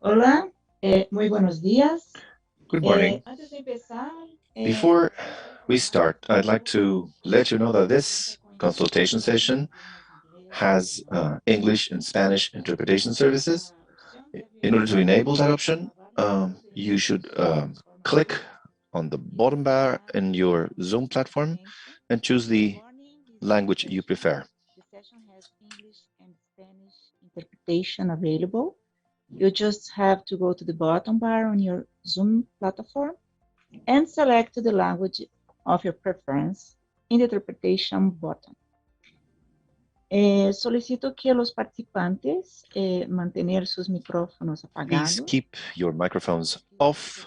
Hola, muy buenos días. Good morning. Antes de empezar, Before we start, I'd like to let you know that this consultation session has English and Spanish interpretation services. In order to enable that option, you should click on the bottom bar in your Zoom platform and choose the language you prefer. the session has English and Spanish interpretation available. You just have to go to the bottom bar on your Zoom platform and select the language of your preference in the interpretation button. Solicito que los participantes mantener sus micrófonos Please apagados. keep your microphones off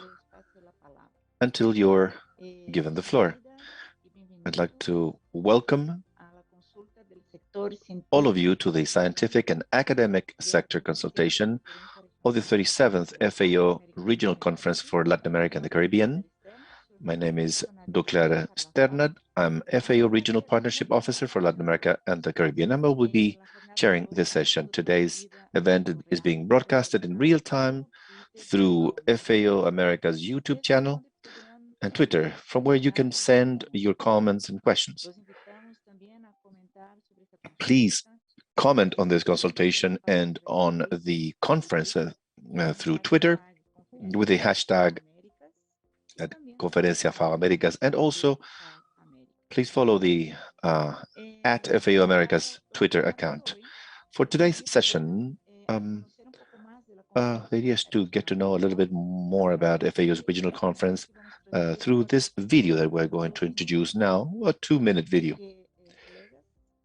until you're given the floor. I'd like to welcome all of you to the scientific and academic sector consultation of the 37th FAO Regional Conference for Latin America and the Caribbean. My name is Doclara Sternad. I'm FAO Regional Partnership Officer for Latin America and the Caribbean, and I will be chairing this session. Today's event is being broadcasted in real time through FAO America's YouTube channel and Twitter, from where you can send your comments and questions. Please comment on this consultation and on the conference through Twitter with the hashtag at Conferencia FAO Americas, and also please follow the at FAO Americas Twitter account. For today's session, the idea is to get to know a little bit more about FAO's regional conference through this video that we're going to introduce now, a 2-minute video.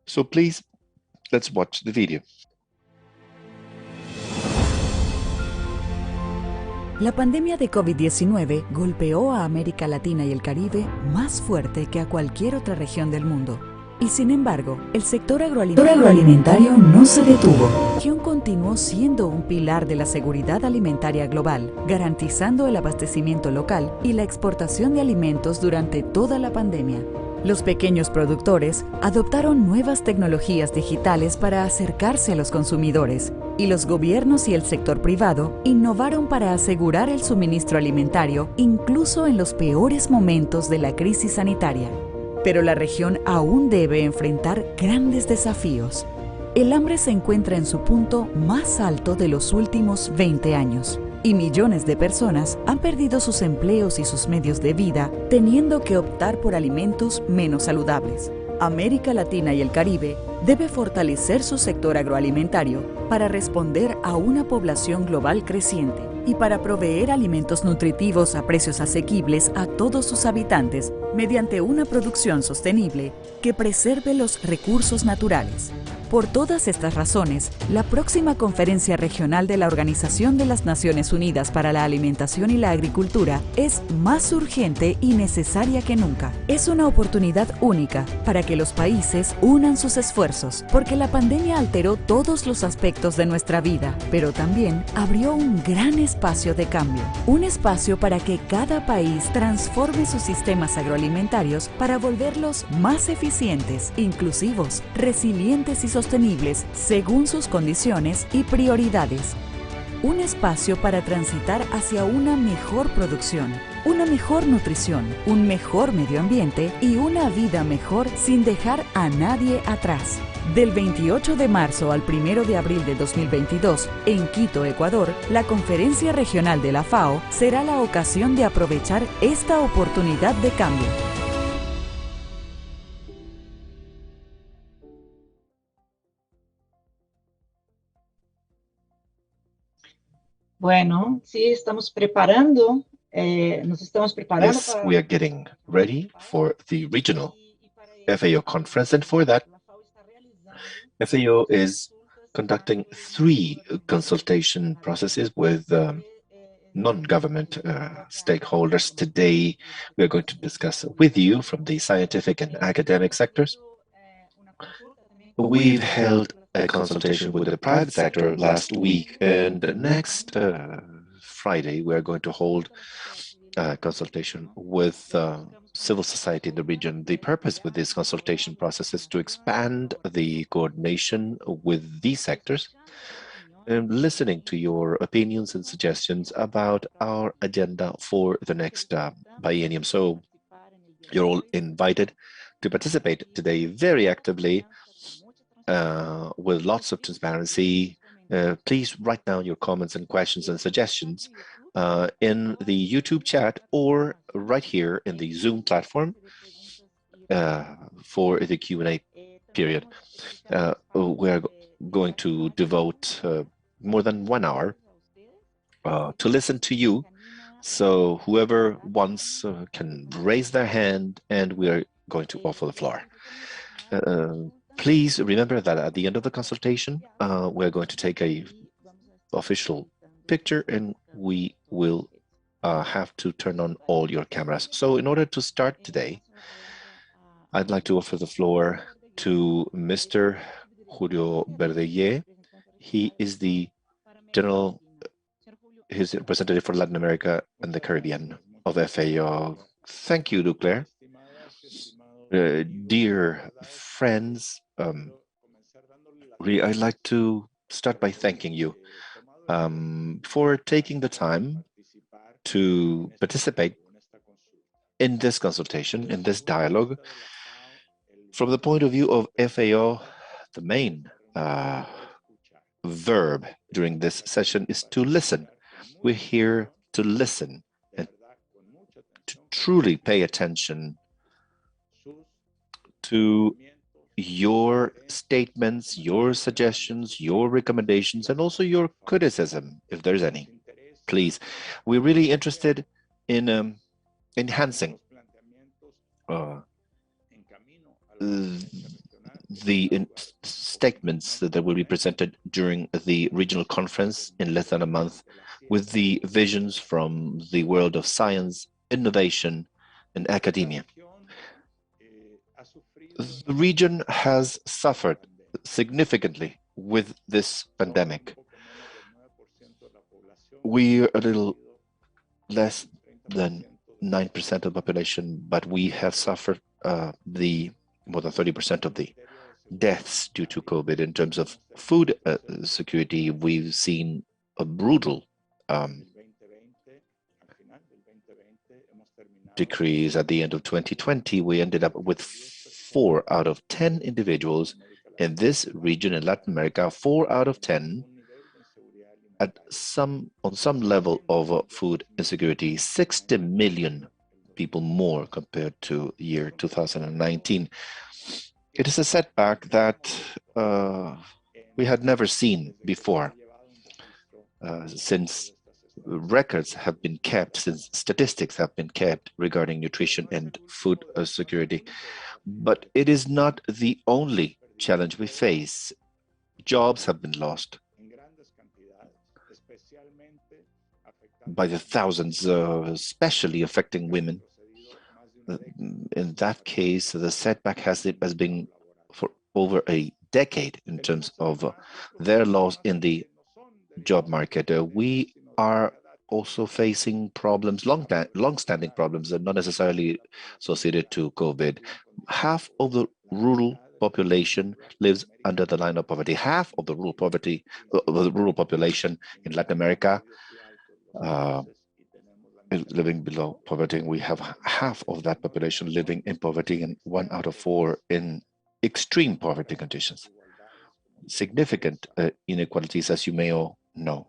So please, let's watch the video. La pandemia de COVID-19 golpeó a América Latina y el Caribe más fuerte que a cualquier otra región del mundo. Y sin embargo, el sector agroalimentario no se detuvo. La región continuó siendo un pilar de la seguridad alimentaria global, garantizando el abastecimiento local y la exportación de alimentos durante toda la pandemia. Los pequeños productores adoptaron nuevas tecnologías digitales para acercarse a los consumidores, y los gobiernos y el sector privado innovaron para asegurar el suministro alimentario incluso en los peores momentos de la crisis sanitaria. Pero la región aún debe enfrentar grandes desafíos. El hambre se encuentra en su punto más alto de los últimos 20 años. Y millones de personas han perdido sus empleos y sus medios de vida, teniendo que optar por alimentos menos saludables. América Latina y el Caribe debe fortalecer su sector agroalimentario para responder a una población global creciente y para proveer alimentos nutritivos a precios asequibles a todos sus habitantes mediante una producción sostenible que preserve los recursos naturales. Por todas estas razones, la próxima Conferencia Regional de la Organización de las Naciones Unidas para la Alimentación y la Agricultura es más urgente y necesaria que nunca. Es una oportunidad única para que los países unan sus esfuerzos, porque la pandemia alteró todos los aspectos de nuestra vida, pero también abrió un gran espacio de cambio. Un espacio para que cada país transforme sus sistemas agroalimentarios para volverlos más eficientes, inclusivos, resilientes y sostenibles según sus condiciones y prioridades. Un espacio para transitar hacia una mejor producción, una mejor nutrición, un mejor medio ambiente y una vida mejor sin dejar a nadie atrás. Del 28 de marzo al 1 de abril de 2022, en Quito, Ecuador, la Conferencia Regional de la FAO será la ocasión de aprovechar esta oportunidad de cambio. Bueno, sí, estamos preparando, nos estamos preparando Yes, we are getting ready for the regional FAO conference, and for that, FAO is conducting 3 consultation processes with non-government stakeholders. Today, we are going to discuss with you from the scientific and academic sectors. We've held a consultation with the private sector last week, and next Friday, we are going to hold a consultation with civil society in the region. The purpose with this consultation process is to expand the coordination with these sectors listening to your opinions and suggestions about our agenda for the next biennium. So you're all invited to participate today very actively with lots of transparency. Please write down your comments and questions and suggestions in the YouTube chat or right here in the Zoom platform for the Q&A period. We're going to devote more than 1 hour to listen to you. So whoever wants can raise their hand and we are going to offer the floor. Please remember that at the end of the consultation, we're going to take a official picture and we will have to turn on all your cameras. So in order to start today, I'd like to offer the floor to Mr. Julio Verdeye. He is the his representative for Latin America and the Caribbean of FAO. Thank you, Duclair. Dear friends, I'd like to start by thanking you for taking the time to participate in this consultation, in this dialogue. From the point of view of FAO, the main verb during this session is to listen. We're here to listen and to truly pay attention to your statements, your suggestions, your recommendations, and also your criticism, if there's any. Please, we're really interested in enhancing the statements that will be presented during the regional conference in less than a month with the visions from the world of science, innovation, and academia. The region has suffered significantly with this pandemic. We're a little less than 9% of the population, but we have suffered more than 30% of the deaths due to COVID. In terms of food security, we've seen a brutal decrease. At the end of 2020, we ended up with 4 out of 10 individuals in this region in Latin America, 4 out of 10 on some level of food insecurity, 60 million people more compared to year 2019. It is a setback that we had never seen before, since records have been kept, since statistics have been kept regarding nutrition and food security. But it is not the only challenge we face. Jobs have been lost by the thousands, especially affecting women. In that case, the setback has been for over a decade in terms of their loss in the job market. We are also facing problems, long-standing problems, that not necessarily associated to COVID. Half of the rural population lives under the line of poverty. Half of the rural population in Latin America is living below poverty. We have half of that population living in poverty and 1 out of 4 in extreme poverty conditions. Significant inequalities, as you may all know.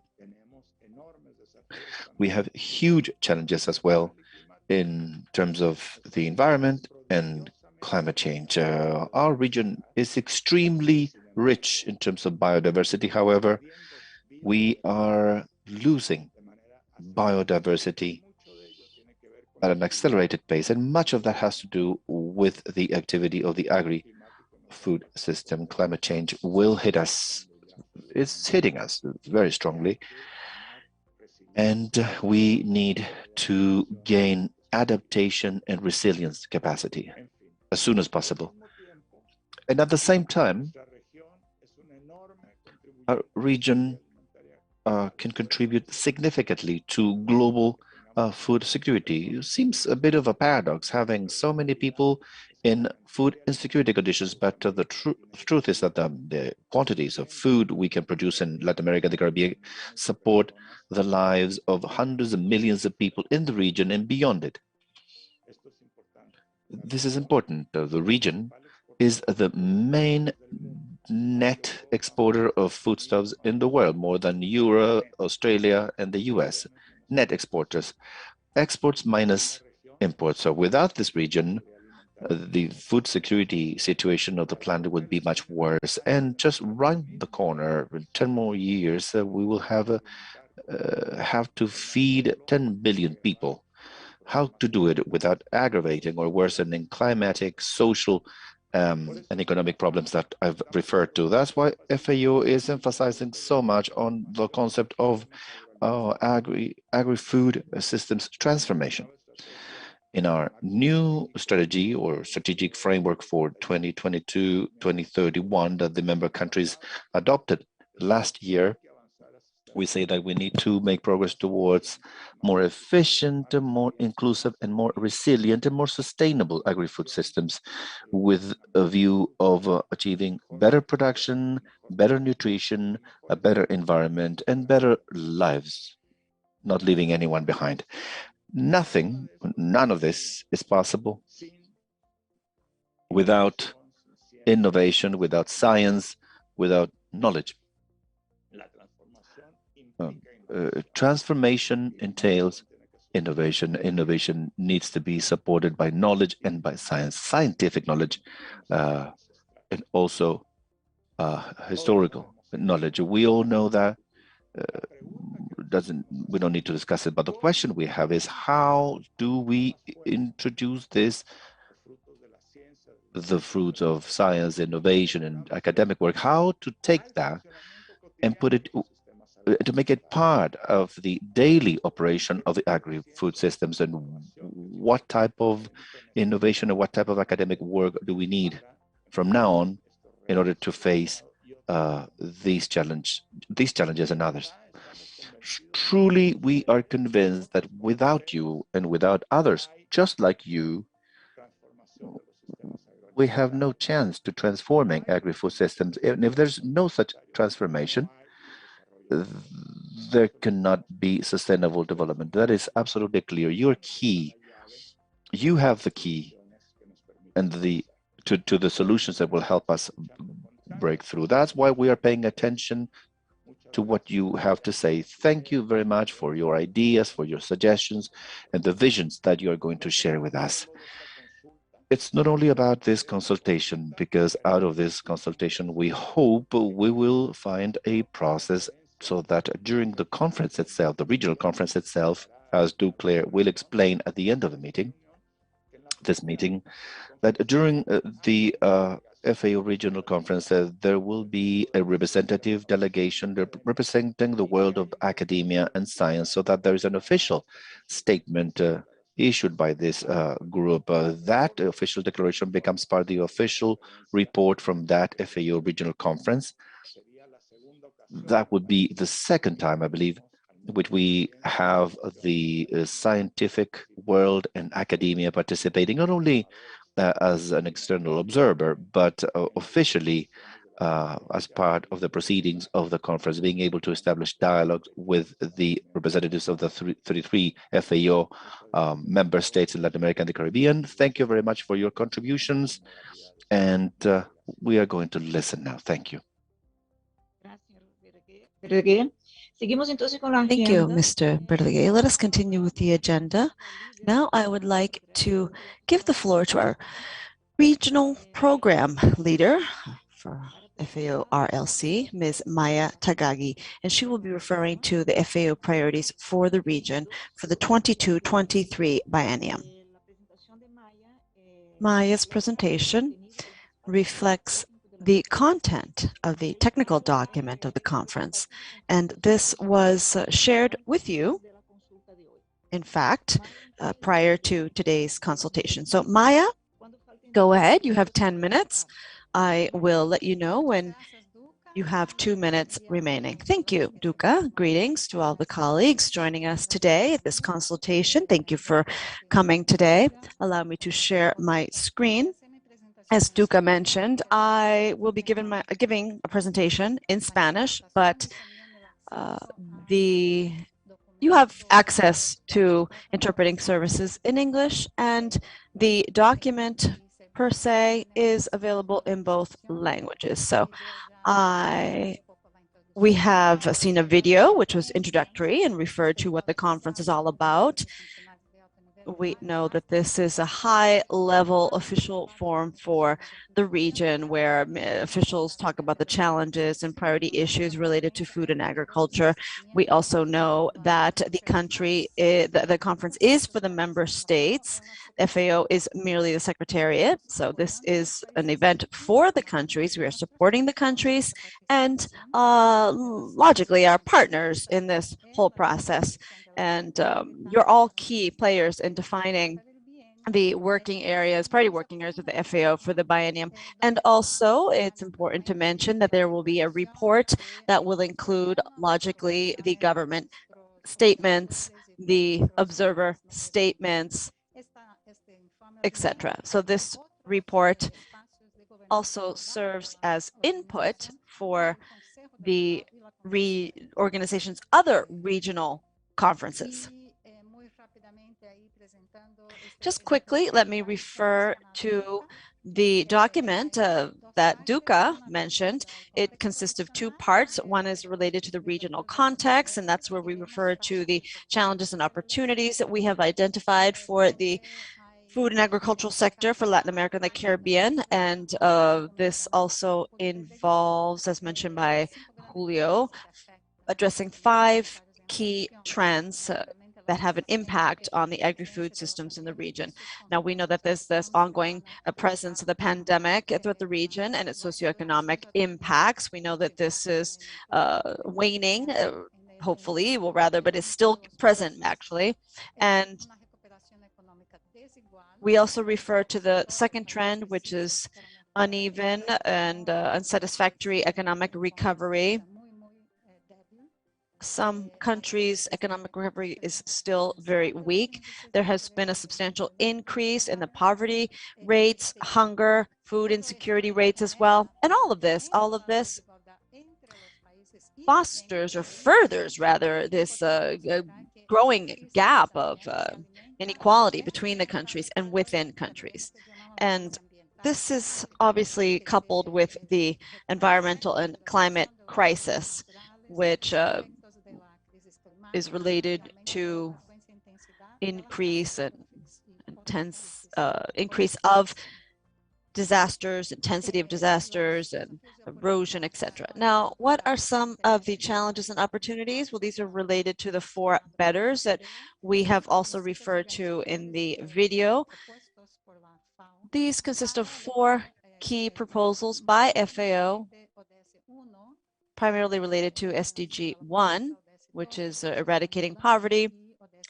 We have huge challenges as well in terms of the environment and climate change. Our region is extremely rich in terms of biodiversity. However, we are losing biodiversity at an accelerated pace, and much of that has to do with the activity of the agri-food system. Climate change will hit us. It's hitting us very strongly, and we need to gain adaptation and resilience capacity as soon as possible. And at the same time, our region can contribute significantly to global food security. It seems a bit of a paradox having so many people in food insecurity conditions, but the truth is that the quantities of food we can produce in Latin America and the Caribbean support the lives of hundreds of millions of people in the region and beyond it. This is important. The region is the main net exporter of foodstuffs in the world, more than Europe, Australia, and the US. Net exporters. Exports minus imports. So without this region, the food security situation of the planet would be much worse. And just round the corner, in 10 more years, we will have to feed 10 billion people. How to do it without aggravating or worsening climatic, social, and economic problems that I've referred to. That's why FAO is emphasizing so much on the concept of agri-food systems transformation. In our new strategy or strategic framework for 2022-2031 that the member countries adopted last year, we say that we need to make progress towards more efficient, more inclusive, and more resilient and more sustainable agri-food systems with a view of achieving better production, better nutrition, a better environment, and better lives, not leaving anyone behind. None of this is possible without innovation, without science, without knowledge. Transformation entails innovation. Innovation needs to be supported by knowledge and by science, scientific knowledge, and also historical knowledge. We all know that. We don't need to discuss it, but the question we have is how do we introduce this, the fruits of science, innovation, and academic work, how to take that and put it, to make it part of the daily operation of the agri-food systems, and what type of innovation and what type of academic work do we need from now on in order to face these challenges and others. Truly, we are convinced that without you and without others, just like you, we have no chance to transforming agri-food systems. And if there's no such transformation, there cannot be sustainable development. That is absolutely clear. You're key. You have the key and to the solutions that will help us break through. That's why we are paying attention to what you have to say. Thank you very much for your ideas, for your suggestions, and the visions that you are going to share with us. It's not only about this consultation, because out of this consultation, we hope we will find a process so that during the conference itself, the regional conference itself, as Duclair will explain at the end of the meeting, that during the FAO regional conference, there will be a representative delegation representing the world of academia and science, so that there is an official statement issued by this group. That official declaration becomes part of the official report from that FAO regional conference. That would be the second time, I believe, which we have the scientific world and academia participating, not only as an external observer, but officially as part of the proceedings of the conference, being able to establish dialogue with the representatives of the 33 FAO member states in Latin America and the Caribbean. Thank you very much for your contributions, and we are going to listen now. Thank you. Thank you, Mr. Berleguer. Let us continue with the agenda. Now I would like to give the floor to our regional program leader for FAO RLC, Ms. Maya Tagagi, and she will be referring to the FAO priorities for the region for the 22-23 biennium. Maya's presentation reflects the content of the technical document of the conference, and this was shared with you, in fact, prior to today's consultation. So Maya, go ahead, you have 10 minutes. I will let you know when you have 2 minutes remaining. Thank you, Duca. Greetings to all the colleagues joining us today at this consultation. Thank you for coming today. Allow me to share my screen As Duca mentioned, I will be giving a presentation in Spanish, but you have access to interpreting services in English, and the document per se is available in both languages. So we have seen a video which was introductory and referred to what the conference is all about. We know that this is a high-level official forum for the region where officials talk about the challenges and priority issues related to food and agriculture. We also know that the conference is for the member states. FAO is merely the secretariat, so this is an event for the countries. We are supporting the countries and logically our partners in this whole process. And you're all key players in defining the working areas, priority working areas of the FAO for the biennium. And also, it's important to mention that there will be a report that will include, logically, the government statements, the observer statements, etc. So this report also serves as input for the organization's other regional conferences. Just quickly, let me refer to the document that Duca mentioned. It consists of two parts. One is related to the regional context, and that's where we refer to the challenges and opportunities that we have identified for the food and agricultural sector for Latin America and the Caribbean. And this also involves, as mentioned by Julio, addressing 5 key trends that have an impact on the agri-food systems in the region. Now, we know that there's this ongoing presence of the pandemic throughout the region and its socioeconomic impacts. We know that this is waning, hopefully, well, rather, but it's still present, actually. And we also refer to the second trend, which is uneven and unsatisfactory economic recovery. Some countries' economic recovery is still very weak. There has been a substantial increase in the poverty rates, hunger, food insecurity rates as well. And all of this fosters or furthers, rather, this growing gap of inequality between the countries and within countries. And this is obviously coupled with the environmental and climate crisis, which is related to increase of disasters, intensity of disasters, and erosion, etc. Now, what are some of the challenges and opportunities? Well, these are related to the 4 betters that we have also referred to in the video. These consist of 4 key proposals by FAO, primarily related to SDG 1, which is eradicating poverty,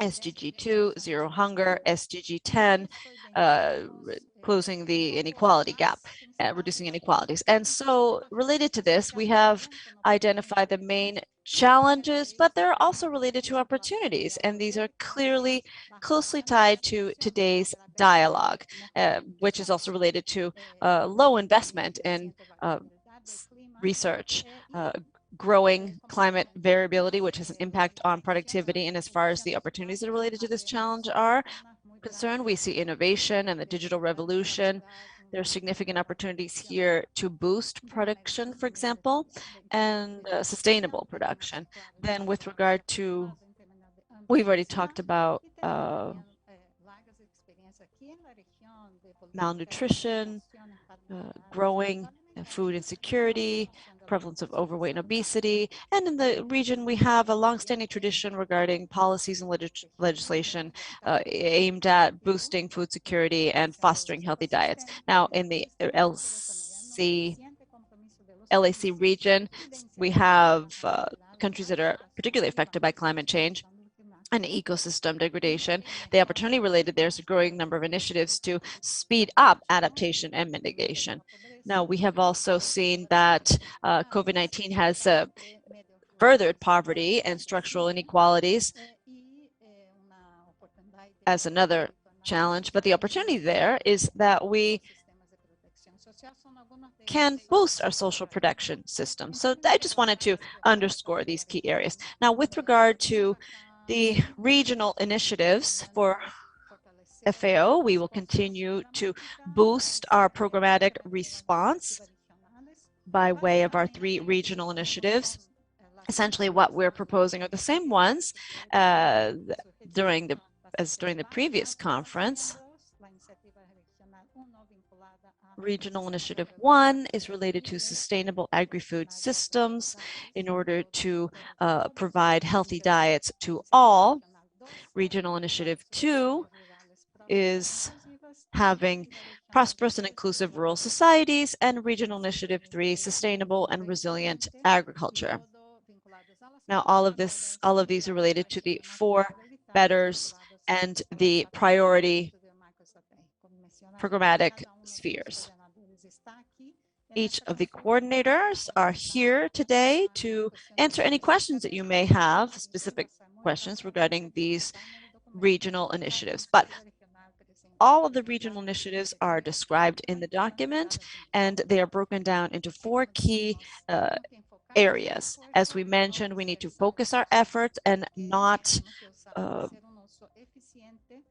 SDG 2, zero hunger, SDG 10, closing the inequality gap, reducing inequalities. And so related to this, we have identified the main challenges, but they're also related to opportunities. And these are closely tied to today's dialogue, which is also related to low investment in research, growing climate variability, which has an impact on productivity. And as far as the opportunities that are related to this challenge are concerned, we see innovation and the digital revolution. There are significant opportunities here to boost production, for example, and sustainable production. Then with regard to, we've already talked about malnutrition, growing food insecurity, prevalence of overweight and obesity. And in the region, we have a longstanding tradition regarding policies and legislation aimed at boosting food security and fostering healthy diets. Now, in the LAC region, we have countries that are particularly affected by climate change and ecosystem degradation. The opportunity related, there's a growing number of initiatives to speed up adaptation and mitigation. Now, we have also seen that COVID-19 has furthered poverty and structural inequalities as another challenge, but the opportunity there is that we can boost our social protection system. So I just wanted to underscore these key areas. Now, with regard to the regional initiatives for FAO, we will continue to boost our programmatic response by way of our 3 regional initiatives. Essentially, what we're proposing are the same ones during the previous conference. Regional Initiative 1 is related to sustainable agri-food systems in order to provide healthy diets to all. Regional Initiative 2 is having prosperous and inclusive rural societies, and Regional Initiative 3, sustainable and resilient agriculture. Now, all of these are related to the 4 betters and the priority programmatic spheres. Each of the coordinators are here today to answer any questions that you may have, specific questions regarding these regional initiatives. But all of the regional initiatives are described in the document, and they are broken down into 4 key areas. As we mentioned, we need to focus our efforts and not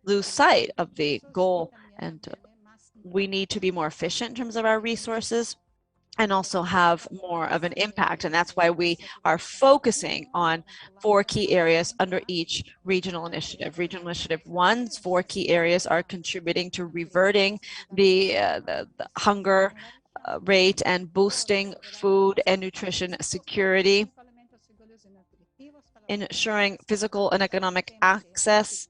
lose sight of the goal, and we need to be more efficient in terms of our resources and also have more of an impact. And that's why we are focusing on 4 key areas under each regional initiative. Regional Initiative 1's 4 key areas are contributing to reverting the hunger rate and boosting food and nutrition security, ensuring physical and economic access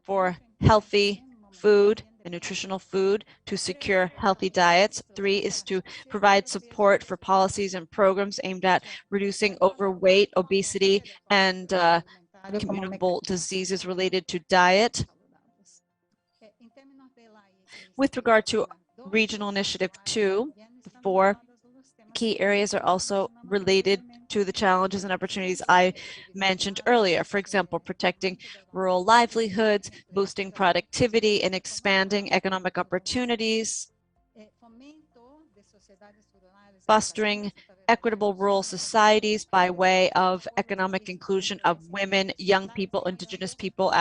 for healthy food and nutritional food to secure healthy diets. 3 is to provide support for policies and programs aimed at reducing overweight, obesity, and communicable diseases related to diet. With regard to Regional Initiative 2, the 4 key areas are also related to the challenges and opportunities I mentioned earlier. For example, protecting rural livelihoods, boosting productivity, and expanding economic opportunities, fostering equitable rural societies by way of economic inclusion of women, young people, indigenous people,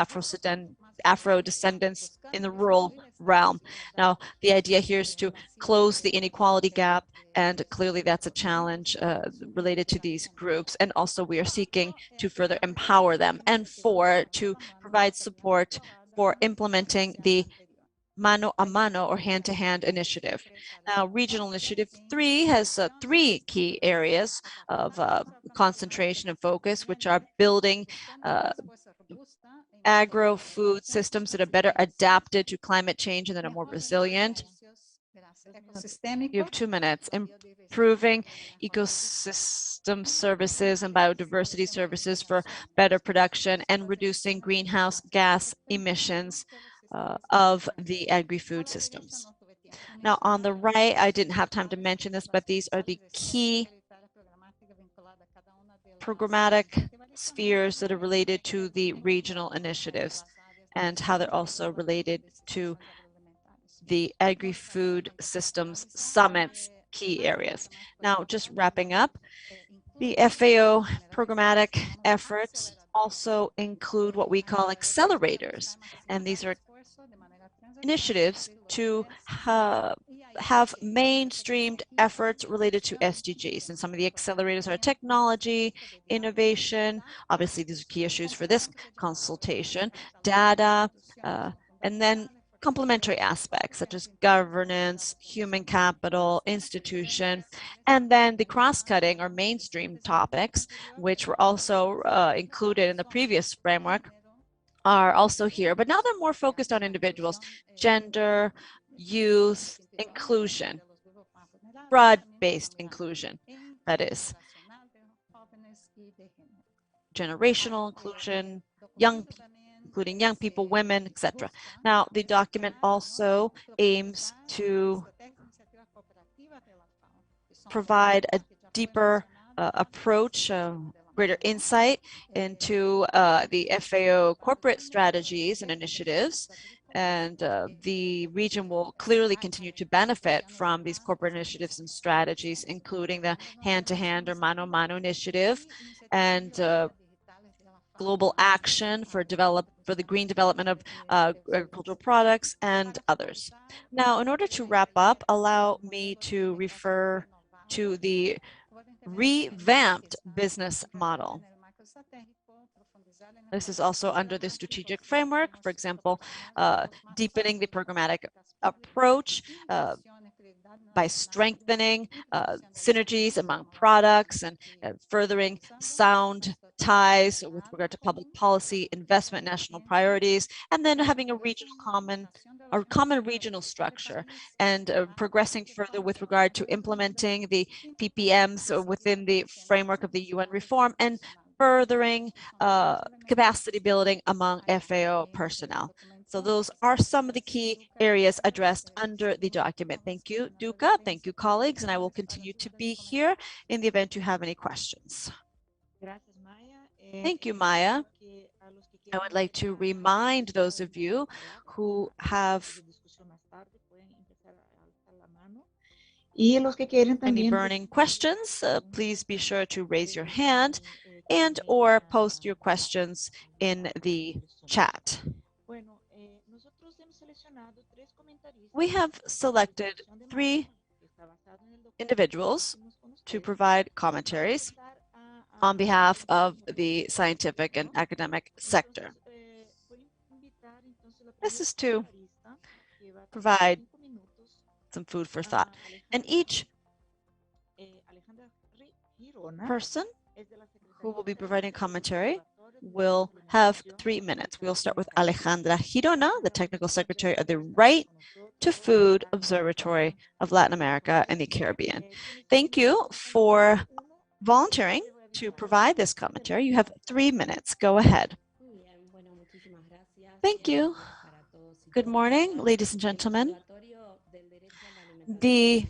Afro-descendants in the rural realm. Now, the idea here is to close the inequality gap, and clearly that's a challenge related to these groups. And also we are seeking to further empower them. And 4, to provide support for implementing the mano a mano or hand-to-hand initiative. Now, Regional Initiative 3 has 3 key areas of concentration and focus, which are building agro-food systems that are better adapted to climate change and that are more resilient. You have 2 minutes. Improving ecosystem services and biodiversity services for better production and reducing greenhouse gas emissions of the agri-food systems. Now, on the right, I didn't have time to mention this, but these are the key programmatic spheres that are related to the regional initiatives and how they're also related to the agri-food systems summits key areas. Now, just wrapping up, the FAO programmatic efforts also include what we call accelerators, and these are initiatives to have mainstreamed efforts related to SDGs. And some of the accelerators are technology, innovation, obviously these are key issues for this consultation, data, and then complementary aspects such as governance, human capital, institution, and then the cross-cutting or mainstream topics, which were also included in the previous framework, are also here, but now they're more focused on individuals, gender, youth, inclusion, broad-based inclusion, that is, generational inclusion, including young people, women, etc. Now, the document also aims to provide a deeper approach, greater insight into the FAO corporate strategies and initiatives, And the region will clearly continue to benefit from these corporate initiatives and strategies, including the hand-to-hand or mano-a-mano initiative and global action for the green development of agricultural products and others. Now, in order to wrap up, allow me to refer to the revamped business model. This is also under the strategic framework, for example, deepening the programmatic approach by strengthening synergies among products and furthering sound ties with regard to public policy, investment, national priorities, and then having a regional common regional structure and progressing further with regard to implementing the PPMs within the framework of the UN reform and furthering capacity building among FAO personnel. So those are some of the key areas addressed under the document. Thank you, Duca. Thank you, colleagues. And I will continue to be here in the event you have any questions. Thank you, Maya. I would like to remind those of you who have any burning questions, please be sure to raise your hand and or post your questions in the chat. We have selected 3 individuals to provide commentaries on behalf of the scientific and academic sector. This is to provide some food for thought. And each person who will be providing commentary will have 3 minutes. We'll start with Alejandra Girona, the Technical Secretary of the Right to Food Observatory of Latin America and the Caribbean. Thank you for volunteering to provide this commentary. You have 3 minutes. Go ahead. Thank you. Good morning, ladies and gentlemen. The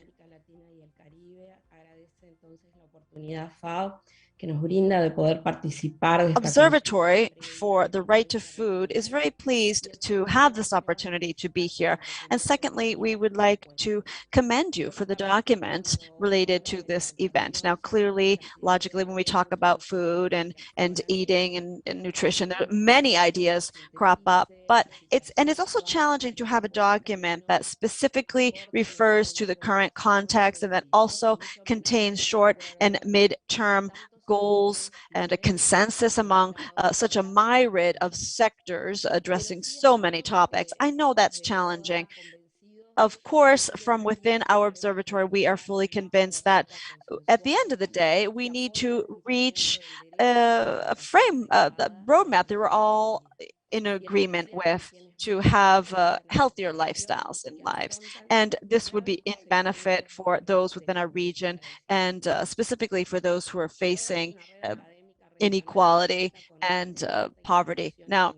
Observatory for the Right to Food is very pleased to have this opportunity to be here. And secondly, we would like to commend you for the document related to this event. Now, clearly, logically, when we talk about food and eating and nutrition, there are many ideas crop up, but it's also challenging to have a document that specifically refers to the current context and that also contains short and mid-term goals and a consensus among such a myriad of sectors addressing so many topics. I know that's challenging. Of course, from within our observatory, we are fully convinced that at the end of the day, we need to reach a roadmap that we're all in agreement with to have healthier lifestyles in lives. And this would be in benefit for those within our region and specifically for those who are facing inequality and poverty. Now,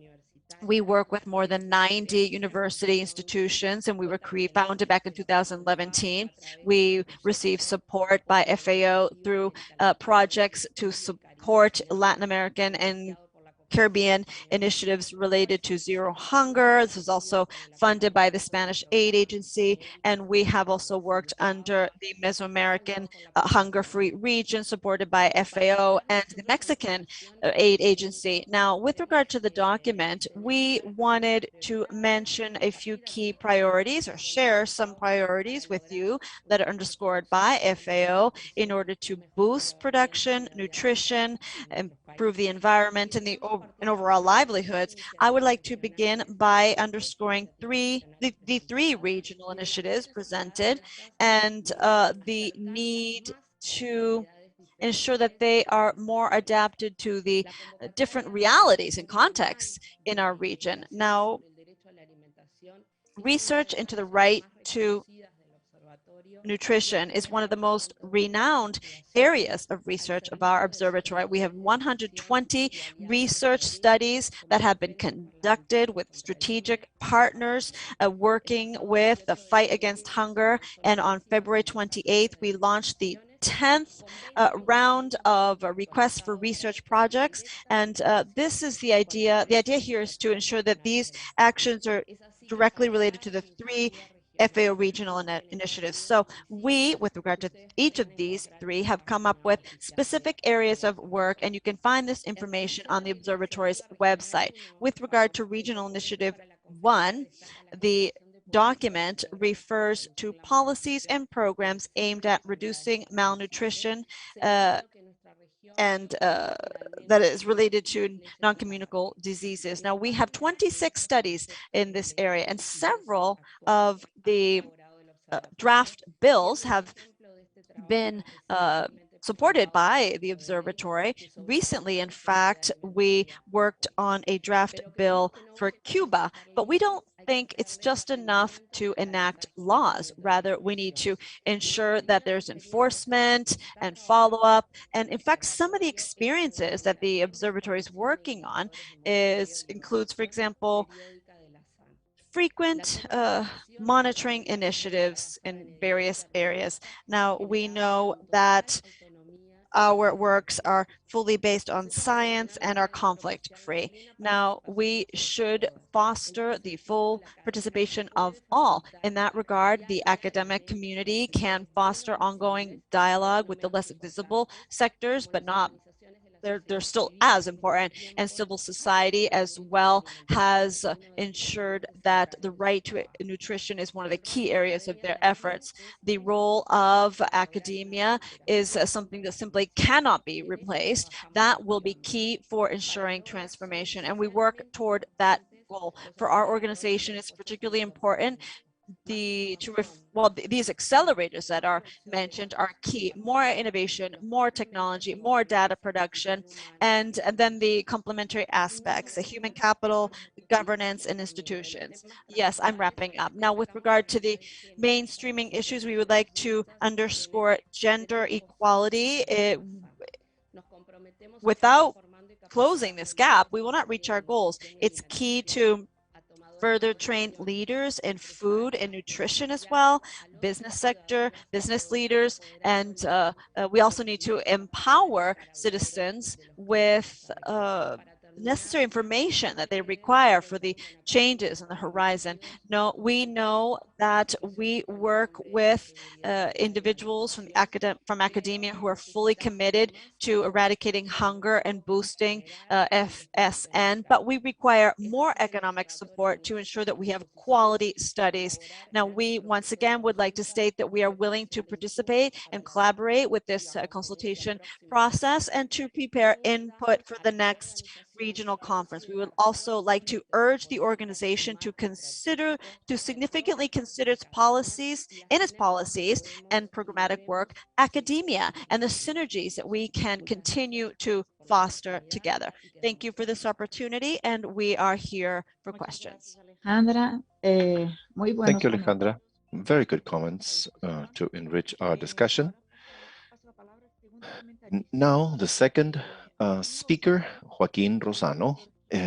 we work with more than 90 university institutions, and we were founded back in 2017. We receive support by FAO through projects to support Latin American and Caribbean initiatives related to zero hunger. This is also funded by the Spanish Aid Agency, and we have also worked under the Mesoamerican Hunger-Free Region supported by FAO and the Mexican Aid Agency. Now, with regard to the document, we wanted to mention a few key priorities or share some priorities with you that are underscored by FAO in order to boost production, nutrition, improve the environment and overall livelihoods. I would like to begin by underscoring the three regional initiatives presented and the need to ensure that they are more adapted to the different realities and contexts in our region. Now, research into the right to nutrition is one of the most renowned areas of research of our observatory. We have 120 research studies that have been conducted with strategic partners working with the fight against hunger. And on February 28th, we launched the 10th round of requests for research projects. And this is the idea. The idea here is to ensure that these actions are directly related to the 3 FAO regional initiatives. So we, with regard to each of these 3, have come up with specific areas of work, and you can find this information on the observatory's website. With regard to Regional Initiative 1, the document refers to policies and programs aimed at reducing malnutrition and that is related to non-communicable diseases. Now, we have 26 studies in this area, and several of the draft bills have been supported by the observatory. Recently, in fact, we worked on a draft bill for Cuba, but we don't think it's just enough to enact laws. Rather, we need to ensure that there's enforcement and follow-up. And in fact, some of the experiences that the observatory is working on includes, for example, frequent monitoring initiatives in various areas. Now, we know that our works are fully based on science and are conflict-free. Now, we should foster the full participation of all. In that regard, the academic community can foster ongoing dialogue with the less visible sectors, but not they're still as important, and civil society as well has ensured that the right to nutrition is one of the key areas of their efforts. The role of academia is something that simply cannot be replaced. That will be key for ensuring transformation, and we work toward that goal. For our organization, it's particularly important these accelerators that are mentioned are key. More innovation, more technology, more data production, and then the complementary aspects, the human capital, governance, and institutions. Yes, I'm wrapping up. Now, with regard to the mainstreaming issues, we would like to underscore gender equality. Without closing this gap, we will not reach our goals. It's key to further train leaders in food and nutrition as well, business sector, business leaders, and we also need to empower citizens with necessary information that they require for the changes on the horizon. No, we know that we work with individuals from academia who are fully committed to eradicating hunger and boosting FSN, but we require more economic support to ensure that we have quality studies. Now, we once again would like to state that we are willing to participate and collaborate with this consultation process and to prepare input for the next regional conference. We would also like to urge the organization to significantly consider its policies and programmatic work, academia, and the synergies that we can continue to foster together. Thank you for this opportunity, and we are here for questions. Alejandra, muy buenos Thank you, Alejandra. Very good comments to enrich our discussion. Now, the second speaker, Joaquin Rosano.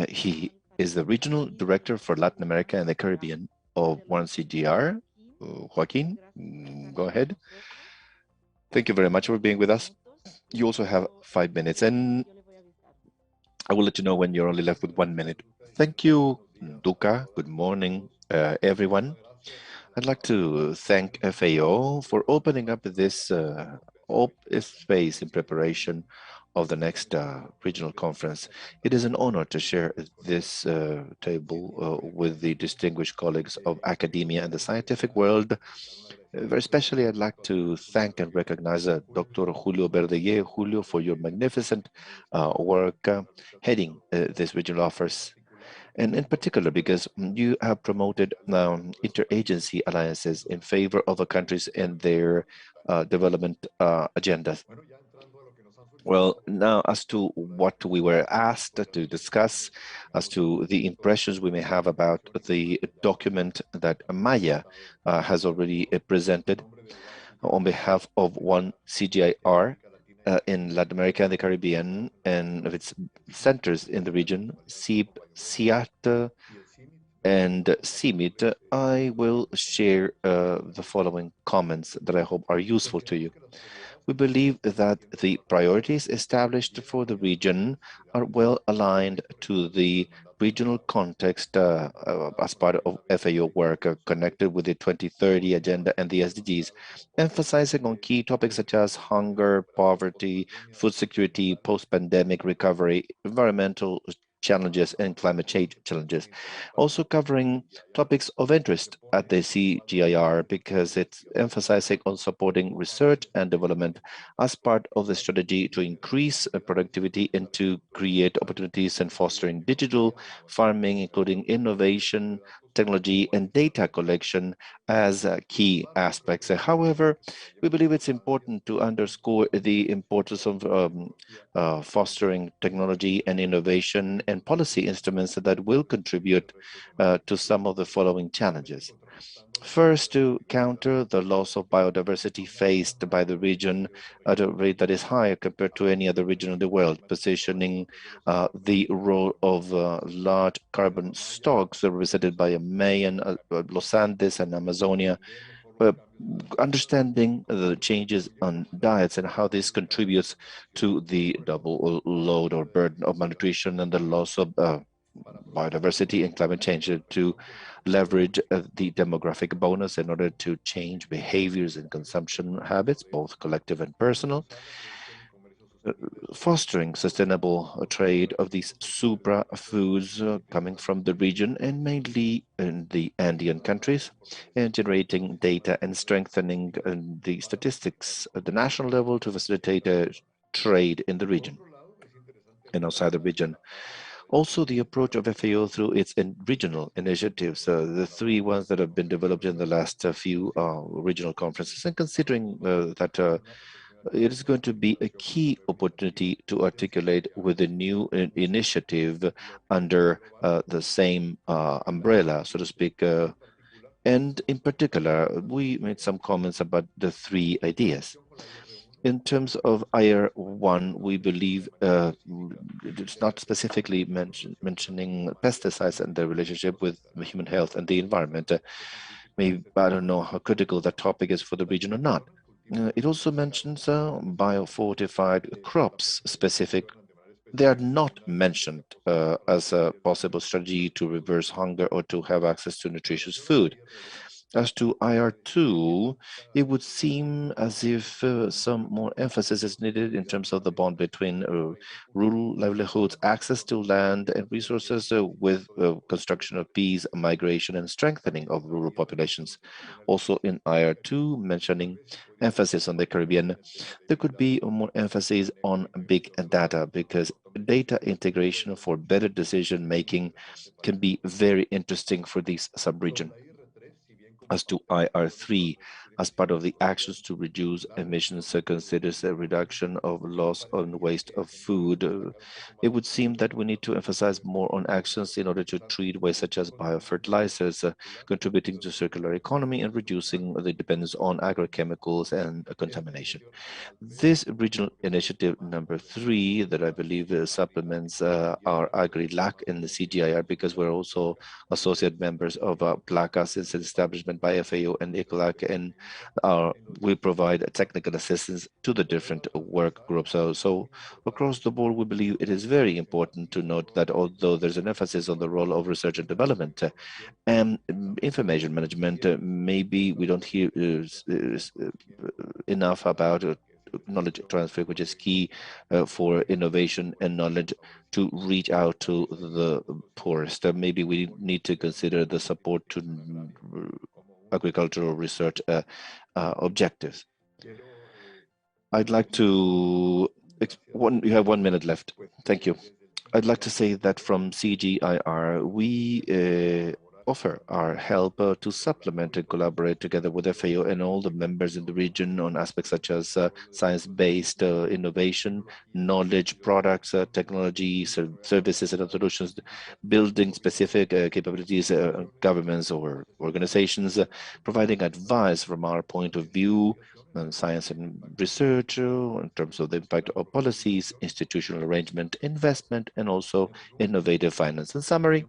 He is the Regional Director for Latin America and the Caribbean of 1CGR. Joaquin, go ahead. Thank you very much for being with us. You also have 5 minutes, and I will let you know when you're only left with 1 minute. Thank you, Duca. Good morning, everyone. I'd like to thank FAO for opening up this space in preparation of the next regional conference. It is an honor to share this table with the distinguished colleagues of academia and the scientific world. Very especially, I'd like to thank and recognize Dr. Julio Verdeguer. Julio, for your magnificent work heading this regional office. And in particular, because you have promoted interagency alliances in favor of the countries and their development agendas. Well, now as to what we were asked to discuss, as to the impressions we may have about the document that Maya has already presented on behalf of 1CGIR in Latin America and the Caribbean, and of its centers in the region, CIAT, and CIMIT, I will share the following comments that I hope are useful to you. We believe that the priorities established for the region are well aligned to the regional context as part of FAO work connected with the 2030 agenda and the SDGs, emphasizing on key topics such as hunger, poverty, food security, post-pandemic recovery, environmental challenges, and climate change challenges. Also covering topics of interest at the CGIR because it's emphasizing on supporting research and development as part of the strategy to increase productivity and to create opportunities and fostering digital farming, including innovation, technology, and data collection as key aspects. However, we believe it's important to underscore the importance of fostering technology and innovation and policy instruments that will contribute to some of the following challenges. First, to counter the loss of biodiversity faced by the region at a rate that is higher compared to any other region in the world, positioning the role of large carbon stocks represented by Mayan, Los Andes, and Amazonia, understanding the changes on diets and how this contributes to the double load or burden of malnutrition and the loss of biodiversity and climate change, to leverage the demographic bonus in order to change behaviors and consumption habits, both collective and personal, fostering sustainable trade of these supra foods coming from the region and mainly in the Andean countries, and generating data and strengthening the statistics at the national level to facilitate trade in the region and outside the region. Also, the approach of FAO through its regional initiatives, the three ones that have been developed in the last few regional conferences, and considering that it is going to be a key opportunity to articulate with a new initiative under the same umbrella, so to speak. And in particular, we made some comments about the three ideas. In terms of IR1, we believe it's not specifically mentioning pesticides and their relationship with human health and the environment. Maybe I don't know how critical that topic is for the region or not. It also mentions biofortified crops specific. They are not mentioned as a possible strategy to reverse hunger or to have access to nutritious food. As to IR2, it would seem as if some more emphasis is needed in terms of the bond between rural livelihoods, access to land and resources with construction of peace, migration, and strengthening of rural populations. Also in IR2, mentioning emphasis on the Caribbean, there could be more emphasis on big data because data integration for better decision making can be very interesting for this subregion. As to IR3, as part of the actions to reduce emissions, considers a reduction of loss and waste of food. It would seem that we need to emphasize more on actions in order to treat waste such as biofertilizers, contributing to circular economy and reducing the dependence on agrochemicals and contamination. This regional initiative number 3 that I believe supplements our AGRI-LAC in the CGIR, because we're also associate members of PLACA since its establishment by FAO and ICLAC, and we provide technical assistance to the different work groups. So across the board, we believe it is very important to note that although there's an emphasis on the role of research and development and information management, maybe we don't hear enough about knowledge transfer, which is key for innovation and knowledge to reach out to the poorest. Maybe we need to consider the support to agricultural research objectives. I'd like to, you have 1 minute left. Thank you. I'd like to say that from CGIR, we offer our help to supplement and collaborate together with FAO and all the members in the region on aspects such as science-based innovation, knowledge, products, technology, services and solutions, building specific capabilities, governments or organizations, providing advice from our point of view on science and research in terms of the impact of policies, institutional arrangement, investment, and also innovative finance. In summary,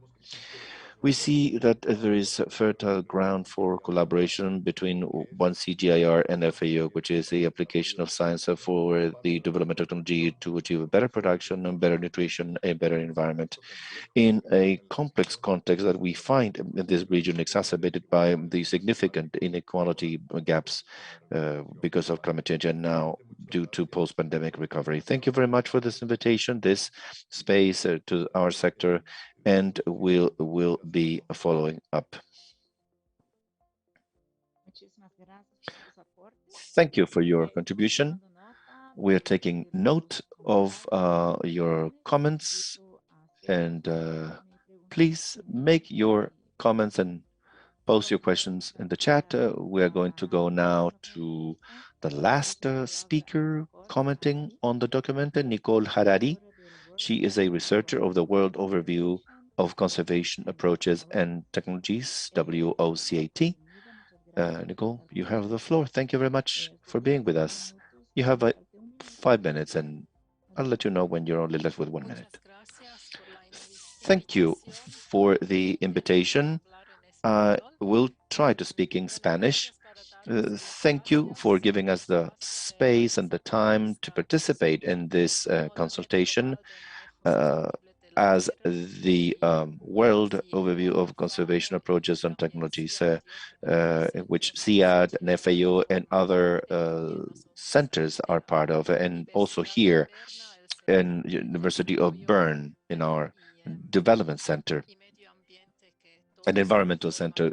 We see that there is fertile ground for collaboration between one CGIAR and FAO, which is the application of science for the development of technology to achieve a better production and better nutrition, a better environment, in a complex context that we find in this region exacerbated by the significant inequality gaps because of climate change and now due to post-pandemic recovery. Thank you very much for this invitation, this space to our sector, and we'll be following up. Thank you for your contribution. We are taking note of your comments, and please make your comments and post your questions in the chat. We are going to go now to the last speaker commenting on the document, Nicole Harari. She is a researcher of the World Overview of Conservation Approaches and Technologies, WOCAT. Nicole, you have the floor. Thank you very much for being with us. You have 5 minutes, and I'll let you know when you're only left with 1 minute. Thank you for the invitation. I will try to speak in Spanish. Thank you for giving us the space and the time to participate in this consultation as the World Overview of Conservation Approaches and Technologies, which CIAD and FAO and other centers are part of, and also here in University of Bern in our development center, an environmental center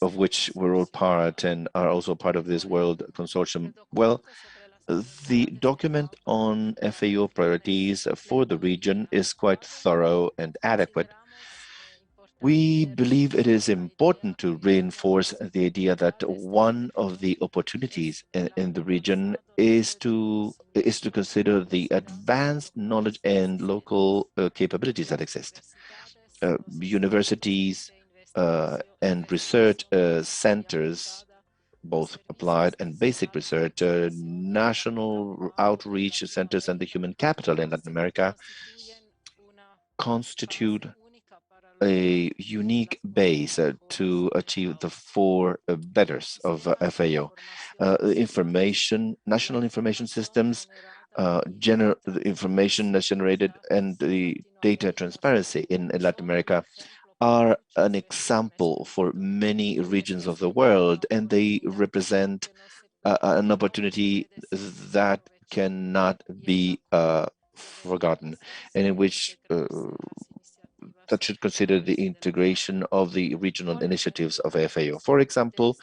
of which we're all part and are also part of this world consortium. Well, the document on FAO priorities for the region is quite thorough and adequate. We believe it is important to reinforce the idea that one of the opportunities in the region is to consider the advanced knowledge and local capabilities that exist. Universities and research centers, both applied and basic research, national outreach centers, and the human capital in Latin America constitute a unique base to achieve the 4 betters of FAO. National information systems, the information that's generated, and the data transparency in Latin America are an example for many regions of the world, and they represent an opportunity that cannot be forgotten, and in which that should consider the integration of the regional initiatives of FAO. For example,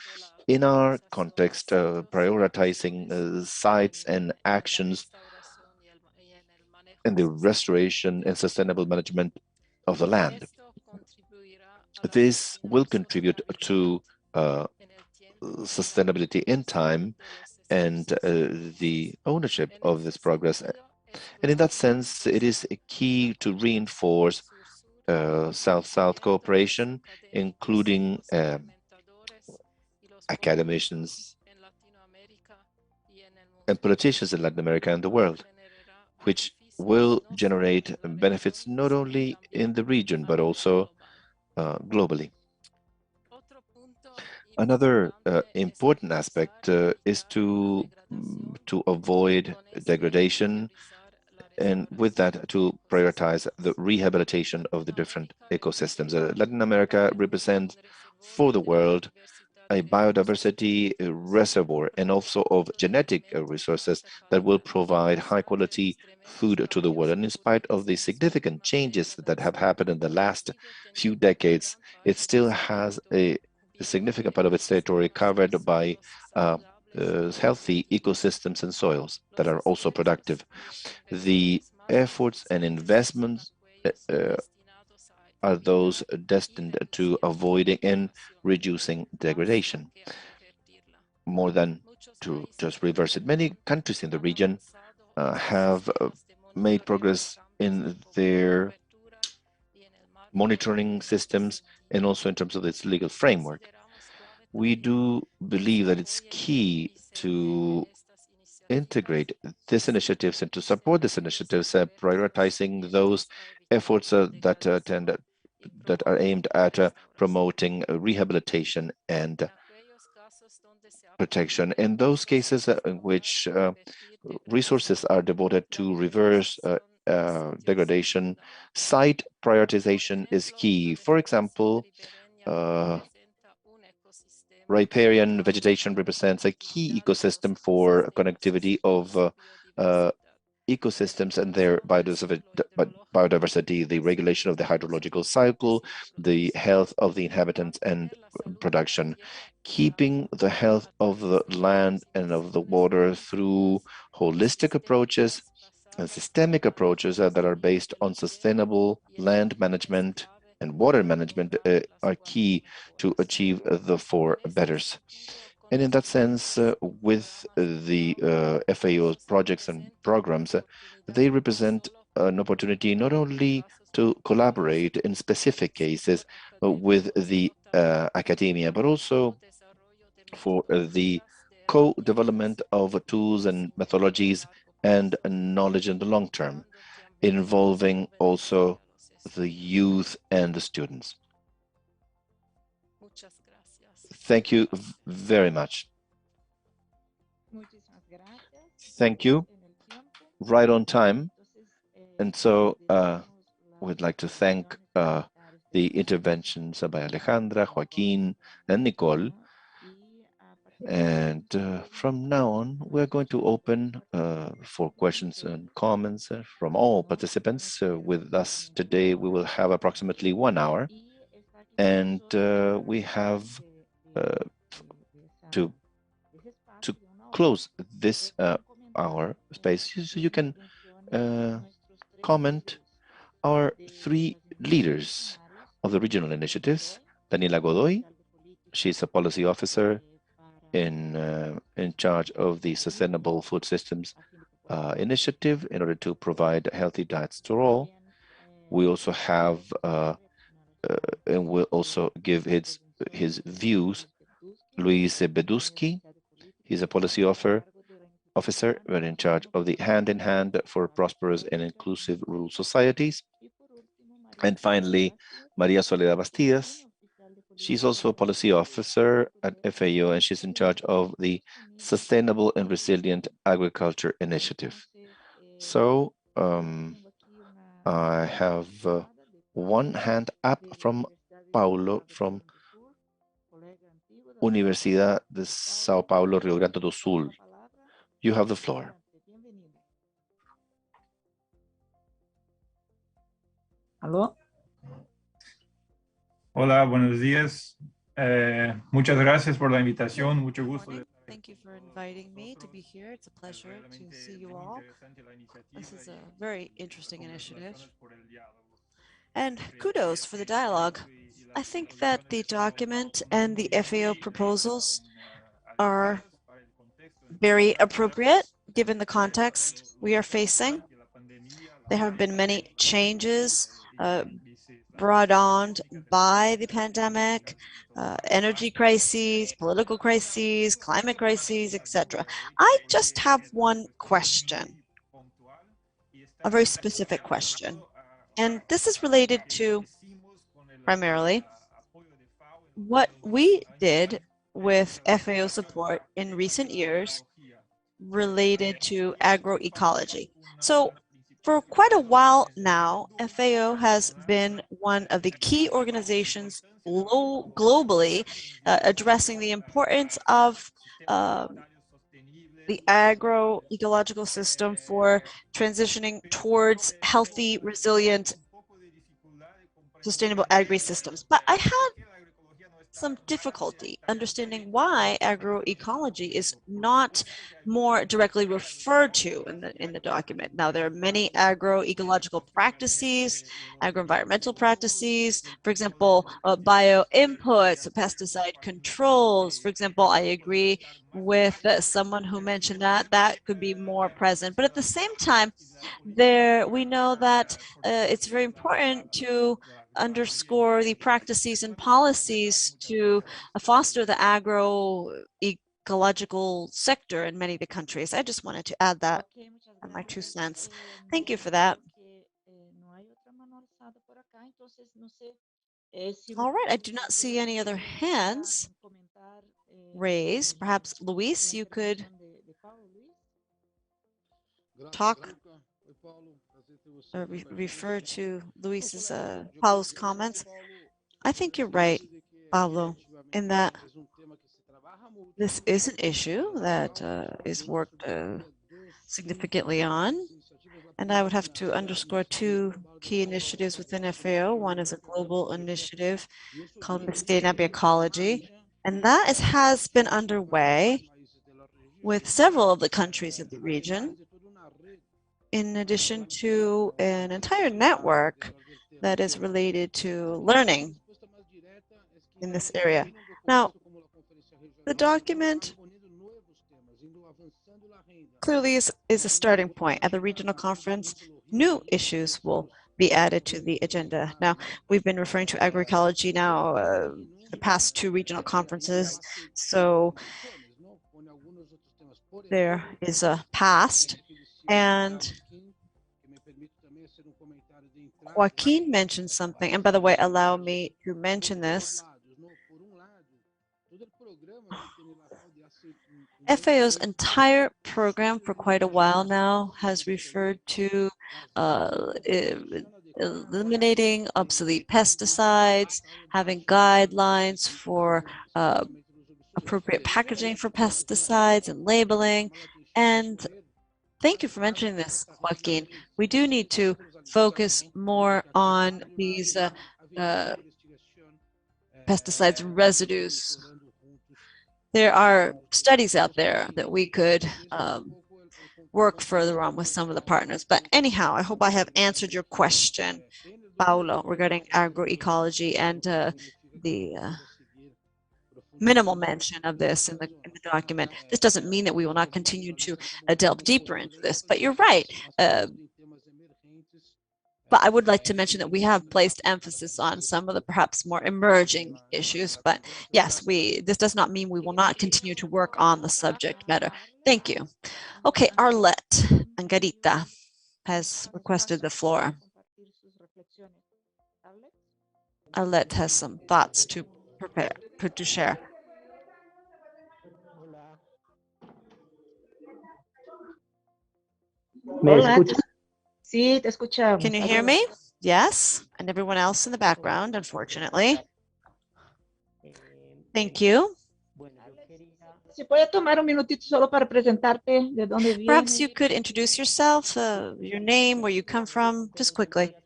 in our context, prioritizing sites and actions in the restoration and sustainable management of the land. This will contribute to sustainability in time and the ownership of this progress. And in that sense, it is a key to reinforce South-South cooperation, including academicians and politicians in Latin America and the world, which will generate benefits not only in the region, but also globally. Another important aspect is to avoid degradation, and with that, to prioritize the rehabilitation of the different ecosystems. Latin America represents for the world a biodiversity reservoir and also of genetic resources that will provide high-quality food to the world. And in spite of the significant changes that have happened in the last few decades, it still has a significant part of its territory covered by healthy ecosystems and soils that are also productive. The efforts and investments are those destined to avoiding and reducing degradation, more than to just reverse it. Many countries in the region have made progress in their monitoring systems and also in terms of its legal framework. We do believe that it's key to integrate these initiatives and to support these initiatives, prioritizing those efforts that are aimed at promoting rehabilitation and protection. In those cases in which resources are devoted to reverse degradation, site prioritization is key. For example, riparian vegetation represents a key ecosystem for connectivity of ecosystems and their biodiversity, the regulation of the hydrological cycle, the health of the inhabitants and production. Keeping the health of the land and of the water through holistic approaches and systemic approaches that are based on sustainable land management and water management are key to achieve the four betters. And in that sense, with the FAO projects and programs, they represent an opportunity not only to collaborate in specific cases with the academia, but also for the co-development of tools and methodologies and knowledge in the long term, involving also the youth and the students. Thank you very much. Thank you. Right on time. And so we'd like to thank the interventions by Alejandra, Joaquin, and Nicole. And from now on, we're going to open for questions and comments from all participants. With us today, we will have approximately 1 hour. And we have to close this hour space so you can comment our 3 leaders of the regional initiatives. Daniela Godoy, she's a policy officer in charge of the Sustainable Food Systems Initiative in order to provide healthy diets to all. We also have, and we'll also give his views, Luis Beduski. He's a policy officer but in charge of the Hand in Hand for Prosperous and Inclusive Rural Societies. And finally, Maria Soledad Bastidas. She's also a policy officer at FAO, and she's in charge of the Sustainable and Resilient Agriculture Initiative. So I have one hand up from Paulo from Universidad de Sao Paulo, Rio Grande do Sul. You have the floor. Aló. Hola, buenos días. Muchas gracias por la invitación. Mucho gusto. Thank you for inviting me to be here. It's a pleasure to see you all. This is a very interesting initiative. And kudos for the dialogue. I think that the document and the FAO proposals are very appropriate given the context we are facing. There have been many changes brought on by the pandemic, energy crises, political crises, climate crises, etc. I just have one question, a very specific question. And this is related to primarily what we did with FAO support in recent years related to agroecology. So for quite a while now, FAO has been one of the key organizations globally addressing the importance of the agroecological system for transitioning towards healthy, resilient, sustainable agri-systems. But I had some difficulty understanding why agroecology is not more directly referred to in the document. Now, there are many agroecological practices, agroenvironmental practices, for example, bio-inputs, pesticide controls. For example, I agree with someone who mentioned that could be more present. But at the same time, we know that it's very important to underscore the practices and policies to foster the ecological sector in many of the countries. I just wanted to add that on my 2 cents. Thank you for that. All right, I do not see any other hands raised. Perhaps Luis, you could talk or refer to Luis's Paulo's comments. I think you're right, Paulo, in that this is an issue that is worked significantly on. And I would have to underscore 2 key initiatives within FAO. One is a global initiative called Sustainable Ecology, and that has been underway with several of the countries of the region, in addition to an entire network that is related to learning in this area. Now, the document clearly is a starting point. At the regional conference, new issues will be added to the agenda. Now, we've been referring to agroecology now the past 2 regional conferences, so there is a past. And Joaquin mentioned something, and by the way, allow me to mention this. FAO's entire program for quite a while now has referred to eliminating obsolete pesticides, having guidelines for appropriate packaging for pesticides and labeling. And thank you for mentioning this, Joaquin. We do need to focus more on these pesticides residues. There are studies out there that we could work further on with some of the partners. But anyhow, I hope I have answered your question, Paulo, regarding agroecology and the minimal mention of this in the document. This doesn't mean that we will not continue to delve deeper into this, but you're right. But I would like to mention that we have placed emphasis on some of the perhaps more emerging issues. But yes, this does not mean we will not continue to work on the subject matter. Thank you. Okay, Arlette Angarita has requested the floor. Arlette has some thoughts to share. Sí, te escuchamos. Can you hear me? Yes, and everyone else in the background, unfortunately. Thank you. Si puede tomar un minutito solo para presentarte de dónde vienes. Perhaps you could introduce yourself, your name, where you come from, just quickly.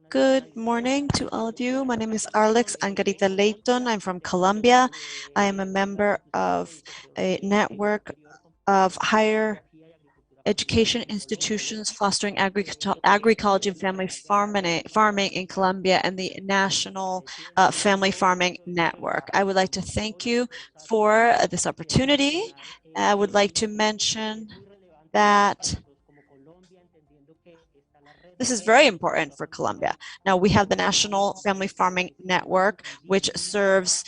Good morning to all of you. My name is Alex Angarita Leighton. I'm from Colombia. I am a member of a network of higher education institutions fostering agroecology and family farming in Colombia and the National Family Farming Network. I would like to thank you for this opportunity. I would like to mention that this is very important for Colombia. Now, we have the National Family Farming Network, which serves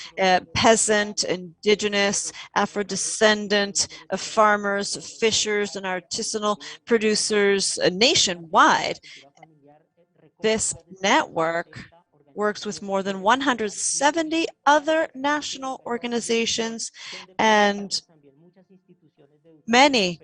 peasant, indigenous, Afro-descendant farmers, fishers, and artisanal producers nationwide. This network works with more than 170 other national organizations and many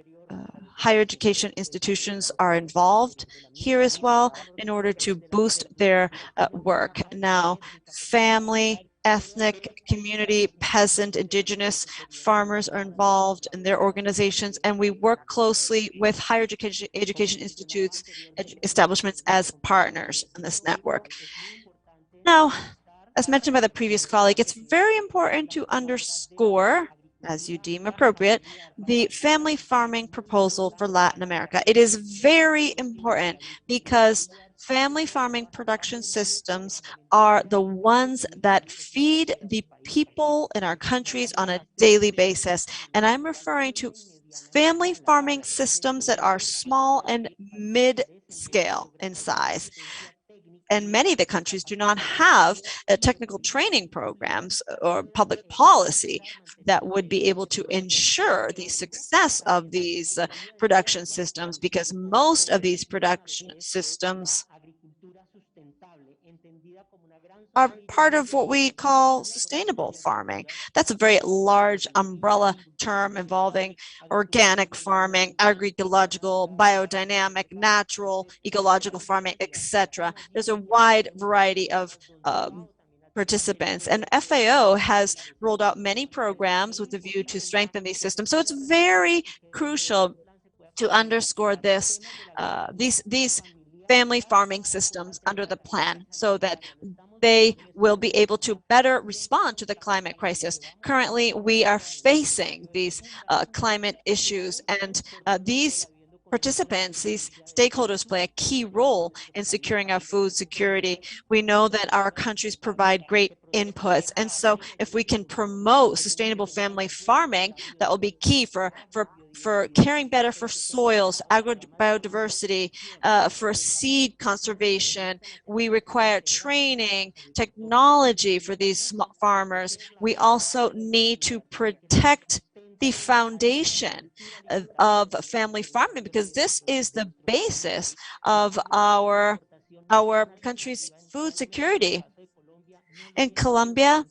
higher education institutions are involved here as well in order to boost their work. Now, family, ethnic, community, peasant, indigenous farmers are involved in their organizations, and we work closely with higher education institutes, establishments as partners in this network. Now, as mentioned by the previous colleague, it's very important to underscore, as you deem appropriate, the family farming proposal for Latin America. It is very important because family farming production systems are the ones that feed the people in our countries on a daily basis. And I'm referring to family farming systems that are small and mid-scale in size. and many of the countries do not have technical training programs or public policy that would be able to ensure the success of these production systems, because most of these production systems are part of what we call sustainable farming. That's a very large umbrella term involving organic farming, agroecological, biodynamic, natural, ecological farming, etc. There's a wide variety of participants, and FAO has rolled out many programs with a view to strengthen these systems. So it's very crucial to underscore this, these family farming systems under the plan, so that they will be able to better respond to the climate crisis. Currently, we are facing these climate issues, and these participants, these stakeholders play a key role in securing our food security. We know that our countries provide great inputs, and so if we can promote sustainable family farming, that will be key for caring better for soils, biodiversity, for seed conservation. We require training, technology for these farmers. We also need to protect the foundation of family farming, because this is the basis of our country's food security. In Colombia,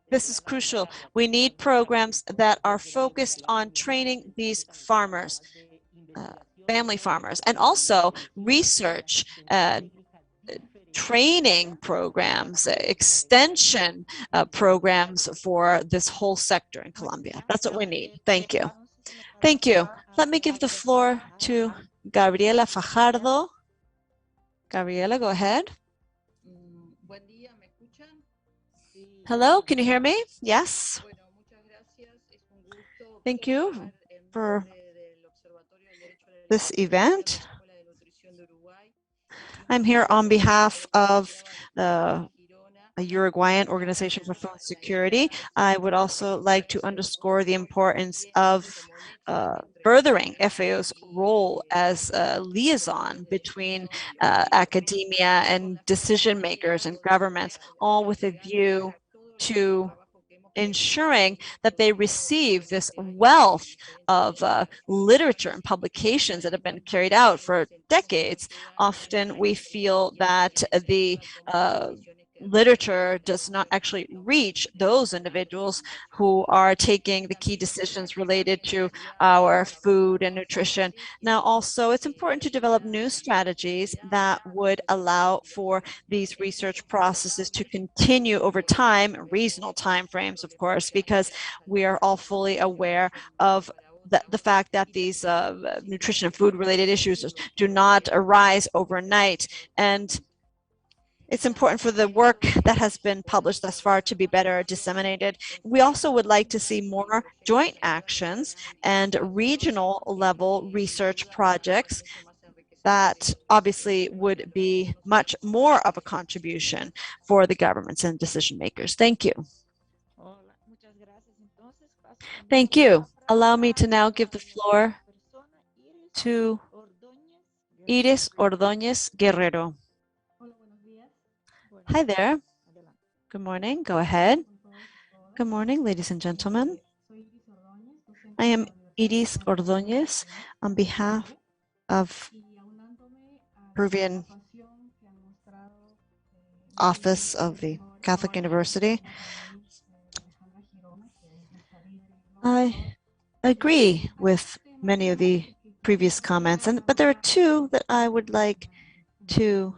this is crucial. We need programs that are focused on training these farmers, family farmers, and also research, training programs, extension programs for this whole sector in Colombia. That's what we need. Thank you. Thank you. Let me give the floor to Gabriela Fajardo. Gabriela, go ahead. Hello, can you hear me? Yes. Thank you for this event. I'm here on behalf of a Uruguayan Organization for Food Security. I would also like to underscore the importance of furthering FAO's role as a liaison between academia and decision makers and governments, all with a view to ensuring that they receive this wealth of literature and publications that have been carried out for decades. Often we feel that the literature does not actually reach those individuals who are taking the key decisions related to our food and nutrition. Now, also, it's important to develop new strategies that would allow for these research processes to continue over time, reasonable timeframes, of course, because we are all fully aware of the fact that these nutrition and food related issues do not arise overnight. And it's important for the work that has been published thus far to be better disseminated. We also would like to see more joint actions and regional level research projects that obviously would be much more of a contribution for the governments and decision makers. Thank you. Thank you. Allow me to now give the floor to Iris Ordóñez Guerrero. Hi there. Good morning. Go ahead. Good morning, ladies and gentlemen. I am Iris Ordóñez on behalf of Peruvian Office of the Catholic University. I agree with many of the previous comments, but there are two that I would like to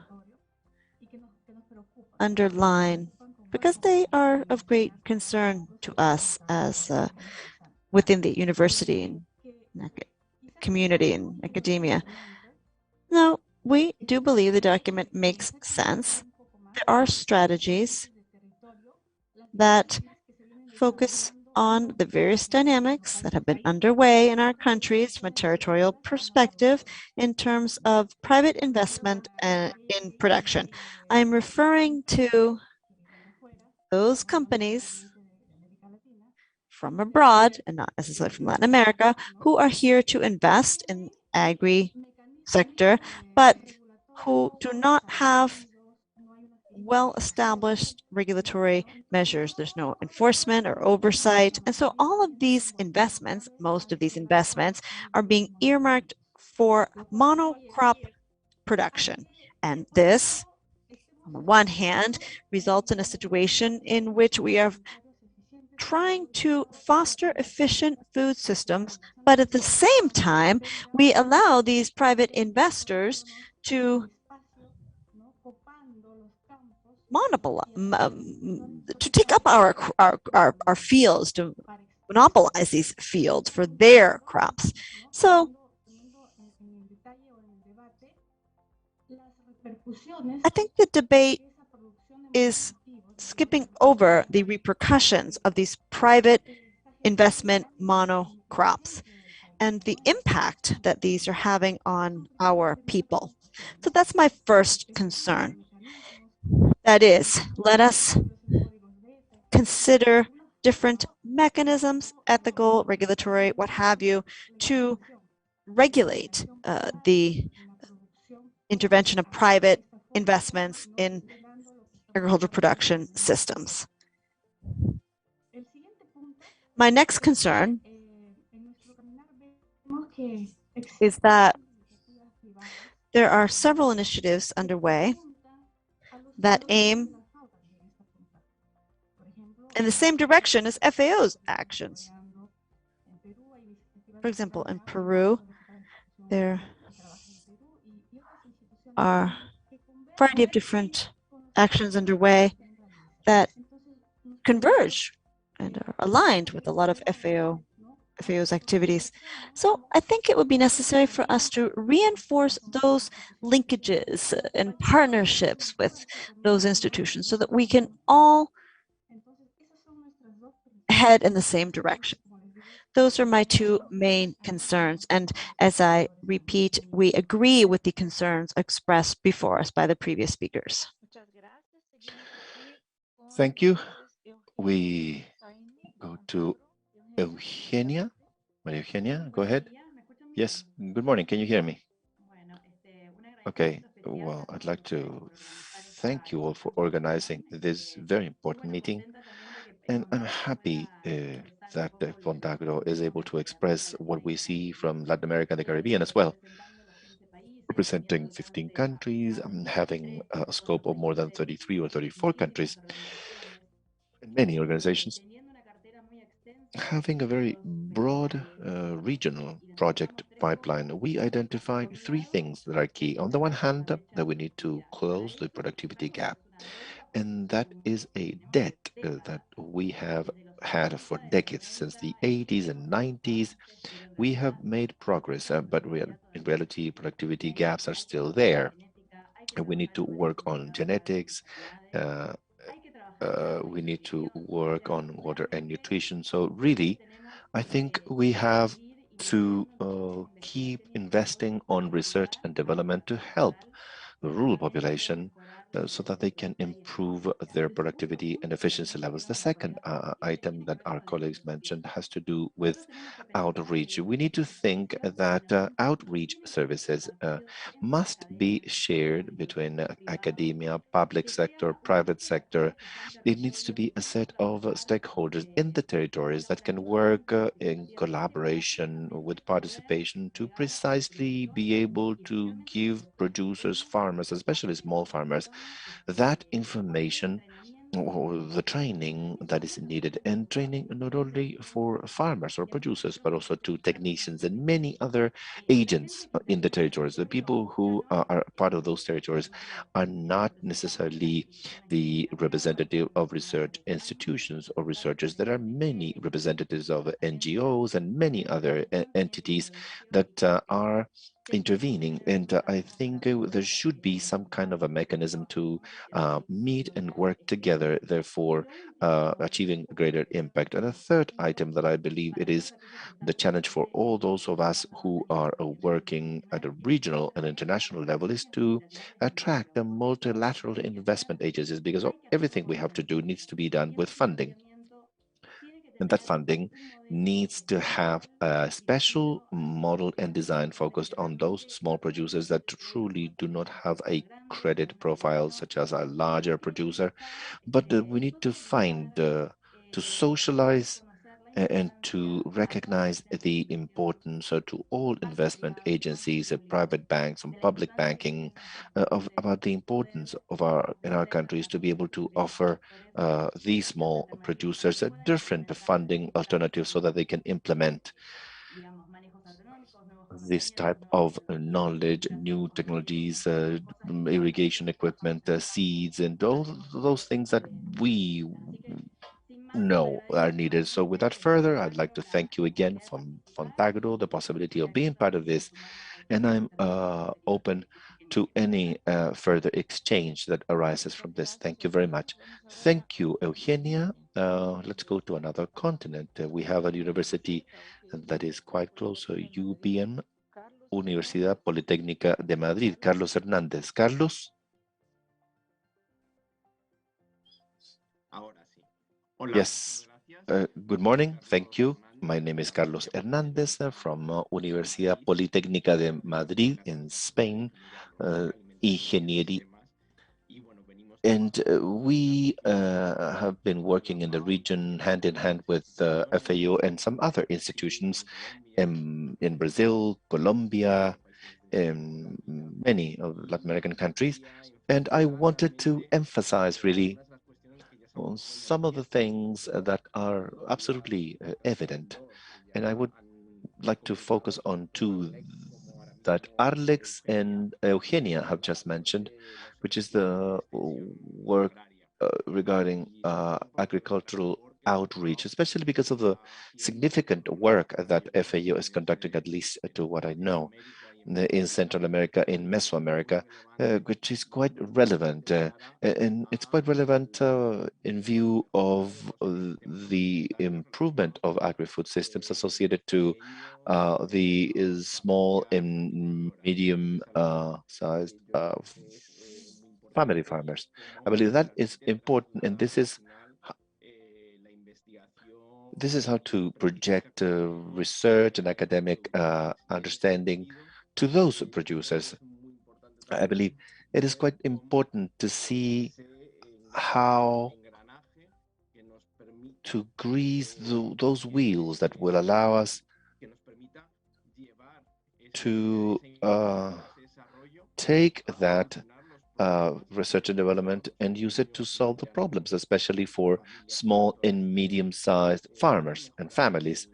underline because they are of great concern to us as within the university and community and academia. Now, we do believe the document makes sense. There are strategies that focus on the various dynamics that have been underway in our countries from a territorial perspective in terms of private investment in production. I'm referring to those companies from abroad and not necessarily from Latin America who are here to invest in agri sector, but who do not have well-established regulatory measures. There's no enforcement or oversight. And so all of these investments, most of these investments, are being earmarked for monocrop production. And this, on the one hand, results in a situation in which we are trying to foster efficient food systems, but at the same time, we allow these private investors to to take up our fields, to monopolize these fields for their crops. So I think the debate is skipping over the repercussions of these private investment monocrops and the impact that these are having on our people. So that's my first concern. That is, let us consider different mechanisms, ethical, regulatory, what have you, to regulate the intervention of private investments in agricultural production systems. My next concern is that there are several initiatives underway that aim in the same direction as FAO's actions. For example, in Peru, there are a variety of different actions underway that converge and are aligned with a lot of FAO's activities. So I think it would be necessary for us to reinforce those linkages and partnerships with those institutions so that we can all head in the same direction. Those are my two main concerns. And as I repeat, we agree with the concerns expressed before us by the previous speakers. Thank you. We go to Eugenia. Maria Eugenia, go ahead. Yes, good morning. Can you hear me? Okay, well, I'd like to thank you all for organizing this very important meeting. And I'm happy that Fondagro is able to express what we see from Latin America and the Caribbean as well. Representing 15 countries, having a scope of more than 33 or 34 countries, and many organizations, having a very broad regional project pipeline, we identified three things that are key. On the one hand, that we need to close the productivity gap. And that is a debt that we have had for decades, since the 80s and 90s. We have made progress, but in reality, productivity gaps are still there. And we need to work on genetics. We need to work on water and nutrition. So really, I think we have to keep investing on research and development to help the rural population so that they can improve their productivity and efficiency levels. The second item that our colleagues mentioned has to do with outreach. We need to think that outreach services must be shared between academia, public sector, private sector. It needs to be a set of stakeholders in the territories that can work in collaboration with participation to precisely be able to give producers, farmers, especially small farmers, that information or the training that is needed, and training not only for farmers or producers, but also to technicians and many other agents in the territories. The people who are part of those territories are not necessarily the representative of research institutions or researchers. There are many representatives of NGOs and many other entities that are intervening, and I think there should be some kind of a mechanism to meet and work together, therefore achieving greater impact. And a third item that I believe it is the challenge for all those of us who are working at a regional and international level is to attract the multilateral investment agencies, because everything we have to do needs to be done with funding. And that funding needs to have a special model and design focused on those small producers that truly do not have a credit profile such as a larger producer. But we need to find, to socialize and to recognize the importance to all investment agencies, private banks and public banking about the importance of in our countries to be able to offer these small producers a different funding alternative so that they can implement this type of knowledge, new technologies, irrigation equipment, seeds, and all those things that we know are needed. So without further, I'd like to thank you again from Fontagro, the possibility of being part of this, and I'm open to any further exchange that arises from this. Thank you very much. Thank you, Eugenia. Let's go to another continent. We have a university that is quite close, UPM, Universidad Politécnica de Madrid. Carlos Hernández. Carlos? Yes. Good morning. Thank you. My name is Carlos Hernández from Universidad Politécnica de Madrid in Spain, Ingeniería. And we have been working in the region hand in hand with FAO and some other institutions in Brazil, Colombia, in many of Latin American countries. And I wanted to emphasize really on some of the things that are absolutely evident. And I would like to focus on two that Alex and Eugenia have just mentioned, which is the work regarding agricultural outreach, especially because of the significant work that FAO is conducting, at least to what I know, in Central America, in Mesoamerica, which is quite relevant. And it's quite relevant in view of the improvement of agri-food systems associated to the small and medium-sized family farmers. I believe that is important, and this is how to project research and academic understanding to those producers. I believe it is quite important to see how to grease those wheels that will allow us to take that research and development and use it to solve the problems, especially for small and medium-sized farmers and families,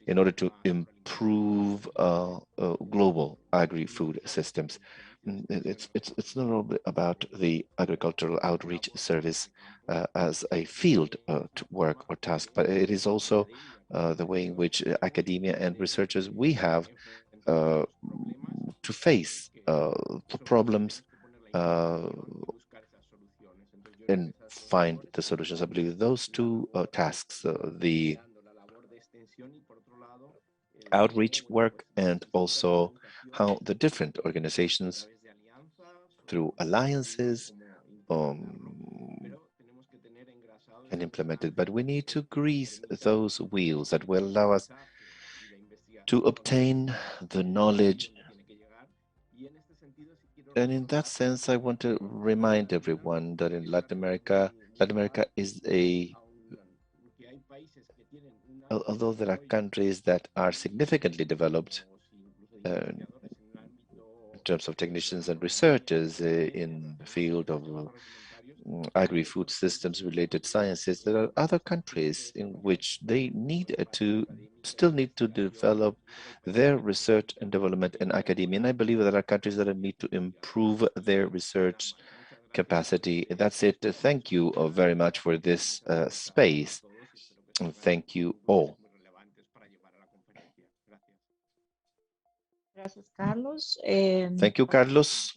in order to improve global agri-food systems. It's not only about the agricultural outreach service as a field to work or task, but it is also the way in which academia and researchers we have to face the problems and find the solutions. I believe those two tasks, the outreach work and also how the different organizations through alliances and implemented, but we need to grease those wheels that will allow us to obtain the knowledge. And in that sense, I want to remind everyone that in Latin America is although there are countries that are significantly developed in terms of technicians and researchers in the field of agri-food systems related sciences, there are other countries in which they still need to develop their research and development in academia. And I believe there are countries that need to improve their research capacity. That's it. Thank you very much for this space. And thank you all. Thank you, Carlos.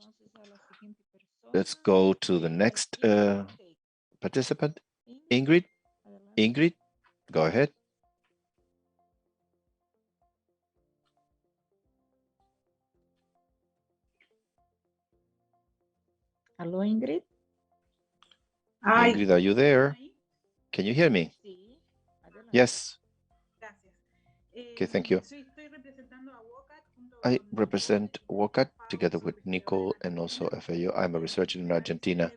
Let's go to the next participant, Ingrid. Ingrid, go ahead. Hello, Ingrid. Ingrid, are you there? Can you hear me? Yes. Okay, thank you. I represent WOCAT together with Nicole and also FAO. I'm a researcher in Argentina.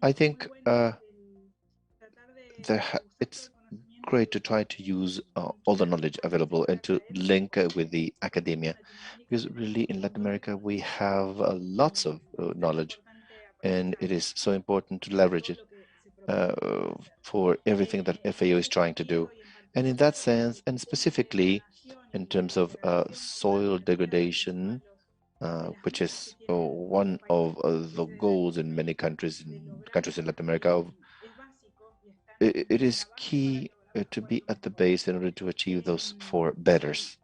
I think it's great to try to use all the knowledge available and to link with the academia, because really in Latin America we have lots of knowledge, and it is so important to leverage it for everything that FAO is trying to do. And in that sense, and specifically in terms of soil degradation, which is one of the goals in many countries in Latin America, it is key to be at the base in order to achieve those four betters.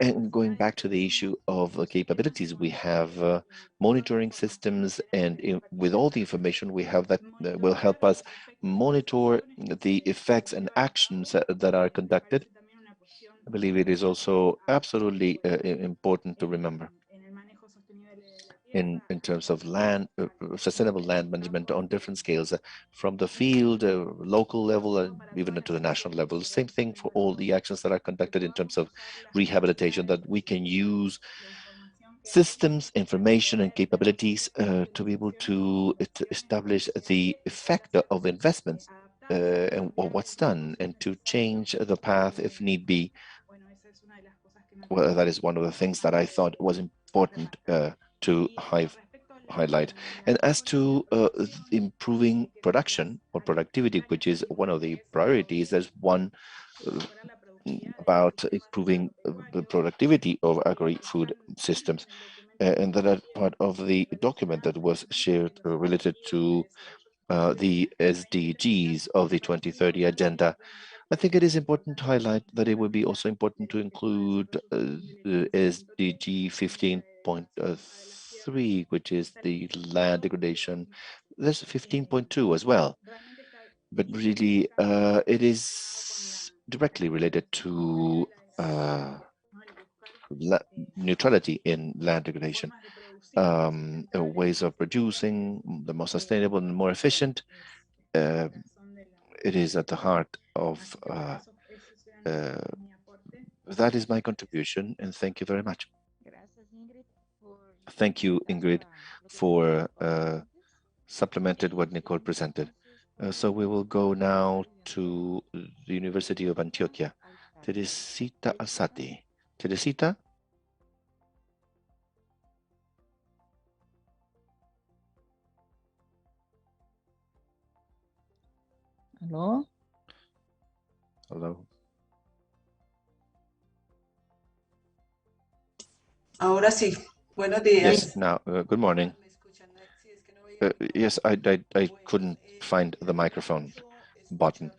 And going back to the issue of capabilities, we have monitoring systems, and with all the information we have that will help us monitor the effects and actions that are conducted. I believe it is also absolutely important to remember in terms of land, sustainable land management on different scales, from the field, local level, even to the national level. Same thing for all the actions that are conducted in terms of rehabilitation, that we can use systems, information, and capabilities to be able to establish the effect of investments and what's done, and to change the path if need be. Well, that is one of the things that I thought was important to highlight. And as to improving production or productivity, which is one of the priorities, there's one about improving the productivity of agri-food systems. And that are part of the document that was shared related to the SDGs of the 2030 agenda. I think it is important to highlight that it would be also important to include the SDG 15.3, which is the land degradation. There's 15.2 as well, but really it is directly related to neutrality in land degradation. Ways of producing, the more sustainable and more efficient. It is at the heart of that is my contribution, and thank you very much. Thank you, Ingrid, for supplemented what Nicole presented. So we will go now to the University of Antioquia. Teresita Alzati. Teresita? Hello? Hello. Ahora sí. Buenos días. Yes, now, good morning. Yes, I couldn't find the microphone button.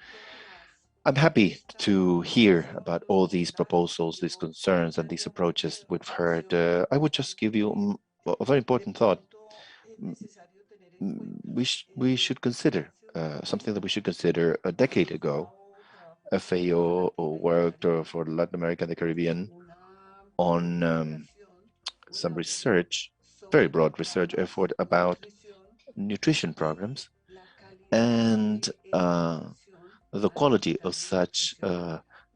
I'm happy to hear about all these proposals, these concerns, and these approaches we've heard. I would just give you a very important thought. We should consider something that we should consider. A decade ago, FAO worked for Latin America and the Caribbean on some research, very broad research effort about nutrition programs and the quality of such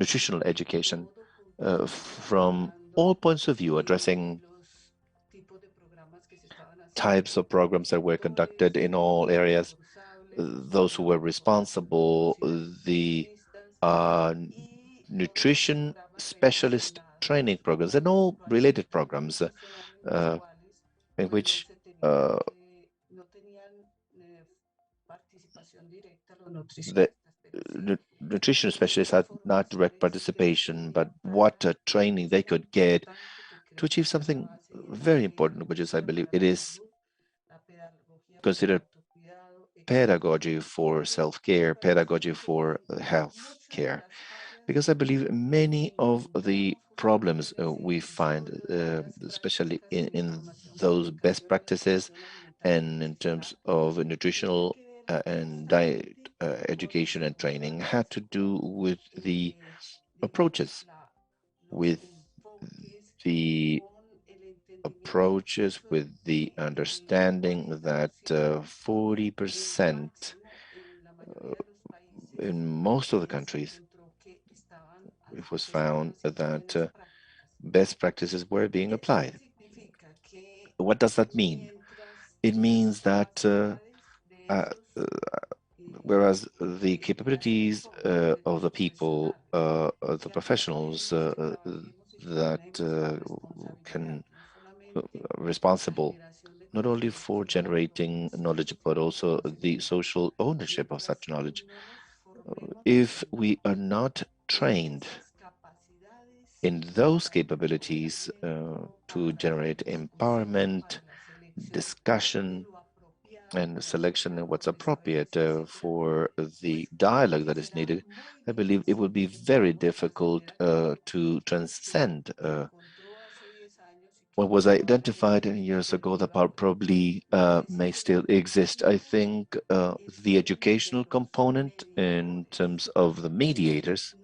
nutritional education from all points of view, addressing types of programs that were conducted in all areas, those who were responsible, the nutrition specialist training programs, and all related programs in which the nutrition specialists had not direct participation, but what training they could get to achieve something very important, which is, I believe, it is considered pedagogy for self-care, pedagogy for health care. Because I believe many of the problems we find, especially in those best practices and in terms of nutritional and diet education and training, had to do with the approaches, with the understanding that 40% in most of the countries it was found that best practices were being applied. What does that mean? It means that whereas the capabilities of the people, the professionals that can responsible not only for generating knowledge, but also the social ownership of such knowledge. If we are not trained in those capabilities to generate empowerment, discussion, and selection and what's appropriate for the dialogue that is needed, I believe it would be very difficult to transcend what was identified years ago that probably may still exist. I think the educational component in terms of the mediators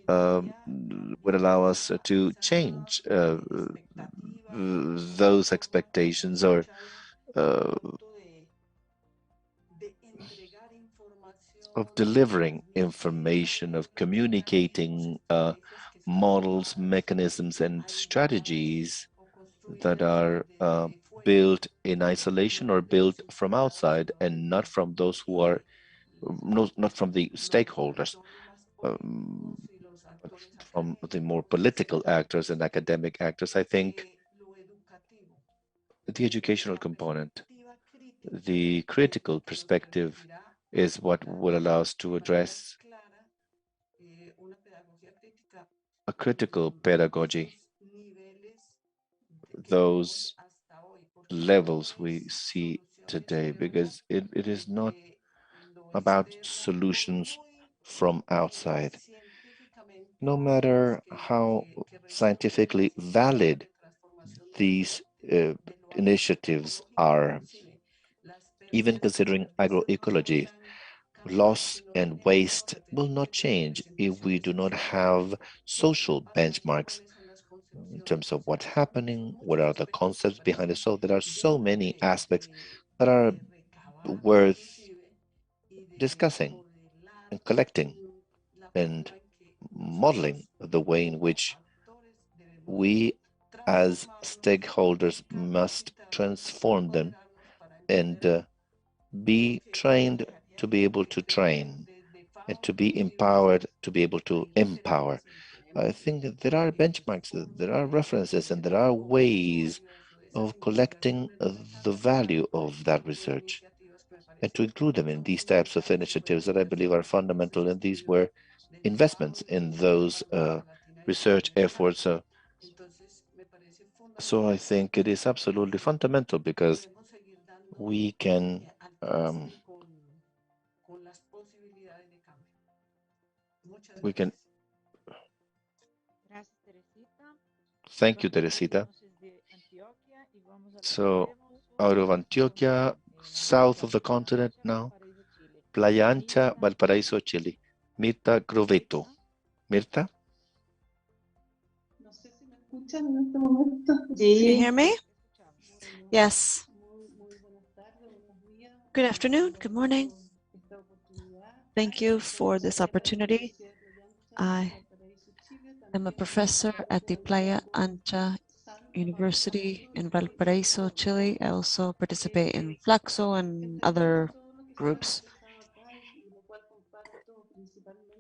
would allow us to change those expectations or of delivering information, of communicating models, mechanisms, and strategies that are built in isolation or built from outside and not from those who are, not from the stakeholders, from the more political actors and academic actors. I think the educational component, the critical perspective is what will allow us to address a critical pedagogy, those levels we see today, because it is not about solutions from outside. No matter how scientifically valid these initiatives are, even considering agroecology, loss and waste will not change if we do not have social benchmarks in terms of what's happening, what are the concepts behind it. So there are so many aspects that are worth discussing and collecting and modeling the way in which we as stakeholders must transform them and be trained to be able to train and to be empowered to be able to empower. I think that there are benchmarks, there are references, and there are ways of collecting the value of that research and to include them in these types of initiatives that I believe are fundamental. And these were investments in those research efforts. So I think it is absolutely fundamental because we can thank you, Teresita. So out of Antioquia, south of the continent now, Playa Ancha, Valparaíso, Chile. Mirta Groveto. Mirta? Can you hear me? Yes. Good afternoon. Good morning. Thank you for this opportunity. I am a professor at the Playa Ancha University in Valparaíso, Chile. I also participate in Flaxo and other groups.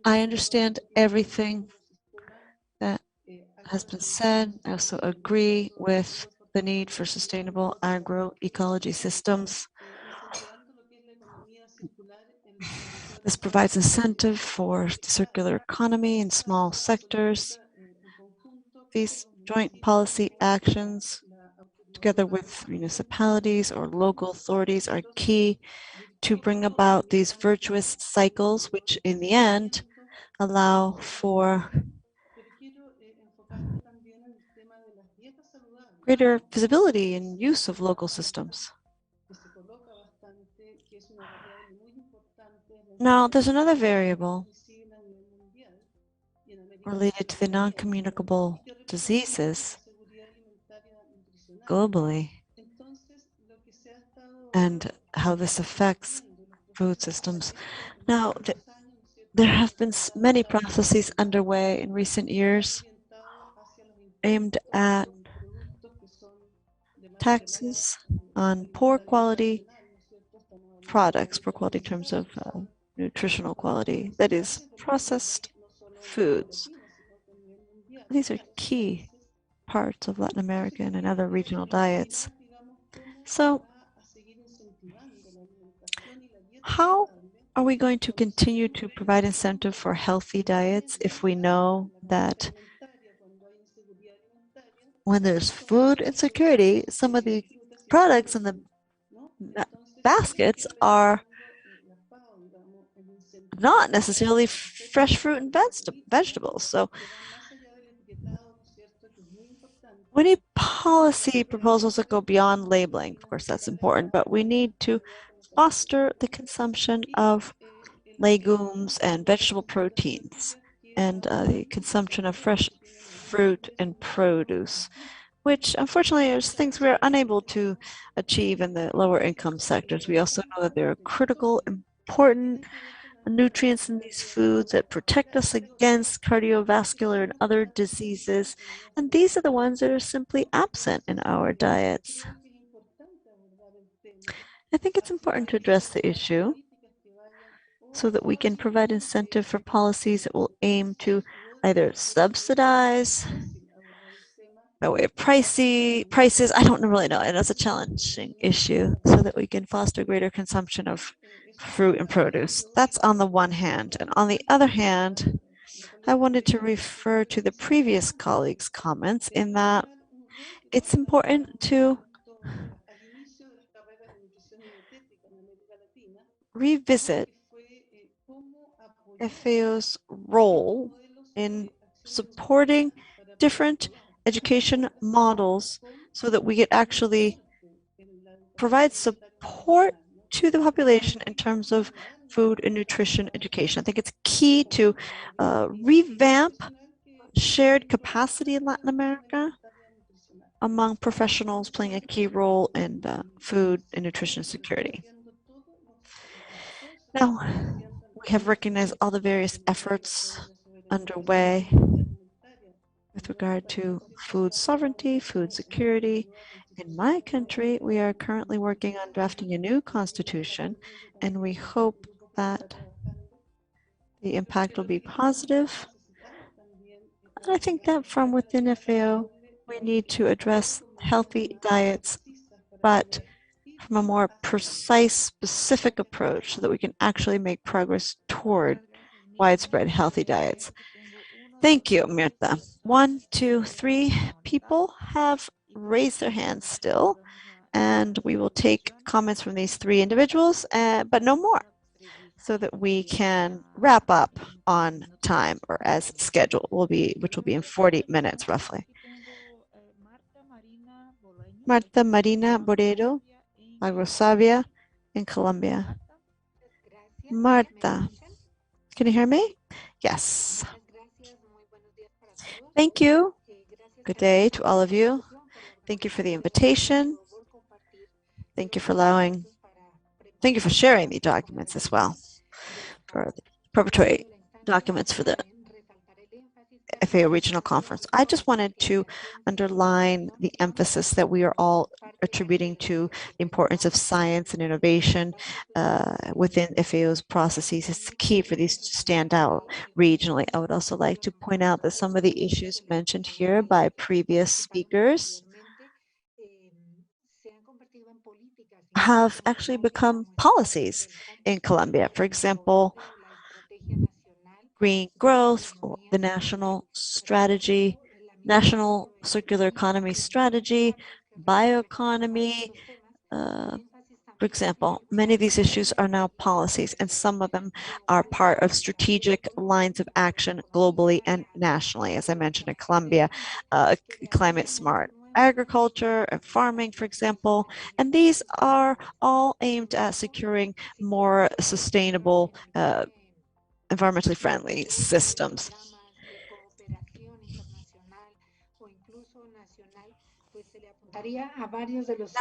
I understand everything that has been said. I also agree with the need for sustainable agroecology systems. This provides incentive for the circular economy in small sectors. These joint policy actions, together with municipalities or local authorities, are key to bring about these virtuous cycles, which in the end allow for greater visibility and use of local systems. Now, there's another variable related to the non-communicable diseases globally and how this affects food systems. Now, There have been many processes underway in recent years aimed at taxes on poor quality products, poor quality in terms of nutritional quality, that is, processed foods. These are key parts of Latin American and other regional diets. So, how are we going to continue to provide incentive for healthy diets if we know that when there's food insecurity, some of the products in the baskets are not necessarily fresh fruit and vegetables? So we need policy proposals that go beyond labeling. Of course, that's important, but we need to foster the consumption of legumes and vegetable proteins and the consumption of fresh fruit and produce, which unfortunately are things we're unable to achieve in the lower income sectors. We also know that there are critical, important nutrients in these foods that protect us against cardiovascular and other diseases. And these are the ones that are simply absent in our diets. I think it's important to address the issue so that we can provide incentive for policies that will aim to either subsidize by way of prices, I don't really know, and that's a challenging issue, so that we can foster greater consumption of fruit and produce. That's on the one hand. And on the other hand, I wanted to refer to the previous colleagues' comments in that it's important to revisit FAO's role in supporting different education models so that we could actually provide support to the population in terms of food and nutrition education. I think it's key to revamp shared capacity in Latin America among professionals playing a key role in food and nutrition security. Now, we have recognized all the various efforts underway with regard to food sovereignty, food security. In my country, we are currently working on drafting a new constitution, and we hope that the impact will be positive. And I think that from within FAO, we need to address healthy diets, but from a more precise, specific approach so that we can actually make progress toward widespread healthy diets. Thank you, Mirta. 1, 2, 3 people have raised their hands still, and we will take comments from these 3 individuals, but no more, so that we can wrap up on time or as scheduled, which will be in 40 minutes roughly. Marta Marina Borrero, AgroSavia in Colombia. Marta, can you hear me? Yes. Thank you. Good day to all of you. Thank you for the invitation. Thank you for sharing the documents as well, for the preparatory documents for the FAO Regional Conference. I just wanted to underline the emphasis that we are all attributing to the importance of science and innovation within FAO's processes. It's key for these to stand out regionally. I would also like to point out that some of the issues mentioned here by previous speakers have actually become policies in Colombia. For example, green growth, or the national strategy, national circular economy strategy, bioeconomy. For example, many of these issues are now policies, and some of them are part of strategic lines of action globally and nationally. As I mentioned in Colombia, climate smart agriculture and farming, for example, and these are all aimed at securing more sustainable environmentally friendly systems.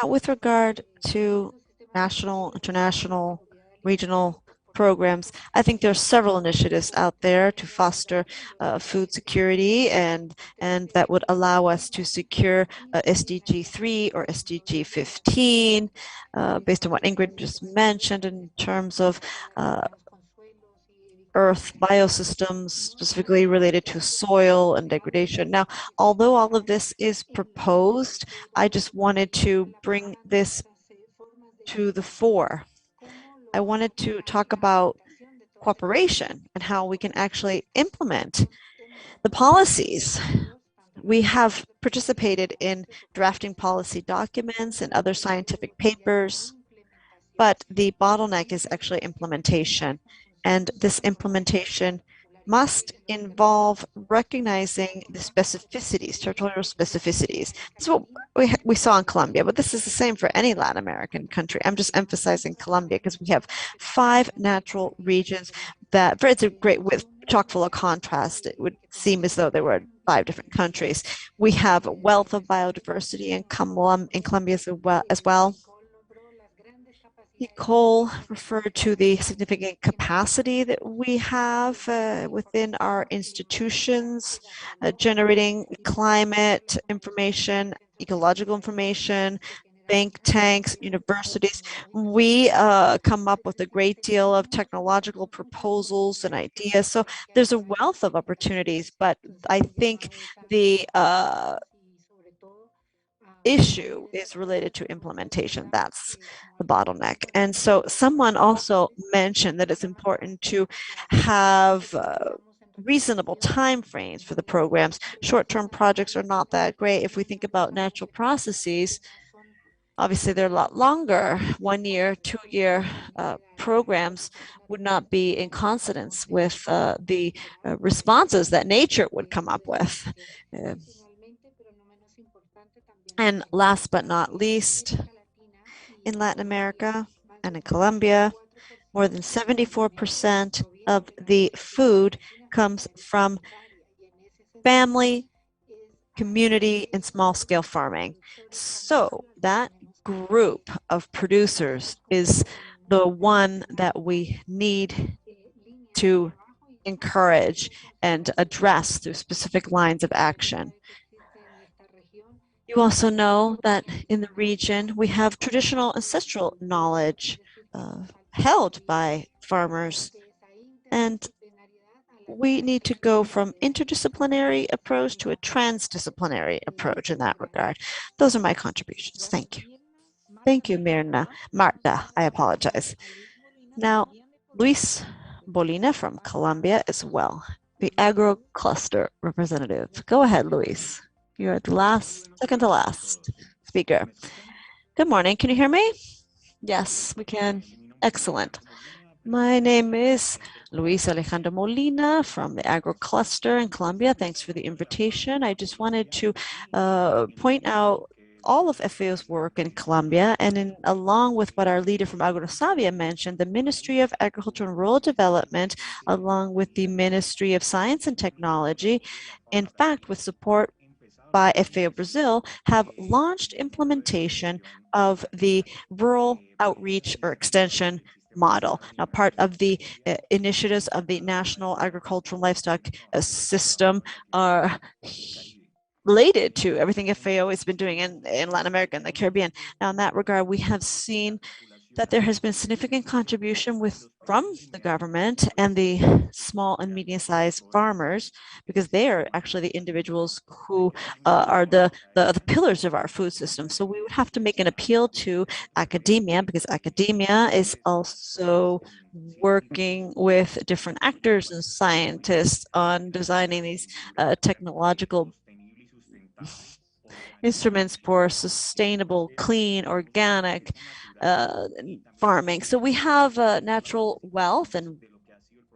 Now, with regard to national, international, regional programs. I think there are several initiatives out there to foster food security, and that would allow us to secure SDG 3 or SDG 15, based on what Ingrid just mentioned in terms of earth biosystems, specifically related to soil and degradation. Now, although all of this is proposed, I just wanted to bring this to the fore. I wanted to talk about cooperation and how we can actually implement the policies. We have participated in drafting policy documents and other scientific papers, but the bottleneck is actually implementation. And this implementation must involve recognizing the specificities, territorial specificities. That's what we saw in Colombia, but this is the same for any Latin American country. I'm just emphasizing Colombia because we have 5 natural regions that, it's a great, with chock full of contrast. It would seem as though there were 5 different countries. We have a wealth of biodiversity in Colombia as well. Nicole referred to the significant capacity that we have within our institutions, generating climate information, ecological information, think tanks, universities. We come up with a great deal of technological proposals and ideas. So there's a wealth of opportunities, but I think the issue is related to implementation. That's the bottleneck. And so someone also mentioned that it's important to have reasonable timeframes for the programs. Short-term projects are not that great. If we think about natural processes, obviously they're a lot longer. 1-year, 2-year programs would not be in consonance with the responses that nature would come up with. And last but not least, in Latin America and in Colombia, more than 74% of the food comes from family, community, and small-scale farming. So that group of producers is the one that we need to encourage and address through specific lines of action. You also know that in the region, we have traditional ancestral knowledge held by farmers, and we need to go from interdisciplinary approach to a transdisciplinary approach in that regard. Those are my contributions. Thank you. Thank you, Marta, I apologize. Now, Luis Molina from Colombia as well, the AGROCLUSTER representative. Go ahead, Luis. You're the second to last speaker. Good morning. Can you hear me? Yes, we can. Excellent. My name is Luis Alejandro Molina from the AGROCLUSTER in Colombia. Thanks for the invitation. I just wanted to point out all of FAO's work in Colombia, and along with what our leader from AgroSavia mentioned, the Ministry of Agriculture and Rural Development, along with the Ministry of Science and Technology, in fact, with support by FAO Brazil, have launched implementation of the rural outreach or extension model. Now, part of the initiatives of the National Agricultural Livestock System are related to everything FAO has been doing in Latin America and the Caribbean. Now, in that regard, we have seen that there has been significant contribution from the government and the small and medium-sized farmers, because they are actually the individuals who are the pillars of our food system. So we would have to make an appeal to academia, because academia is also working with different actors and scientists on designing these technological instruments for sustainable, clean, organic farming. So we have natural wealth, and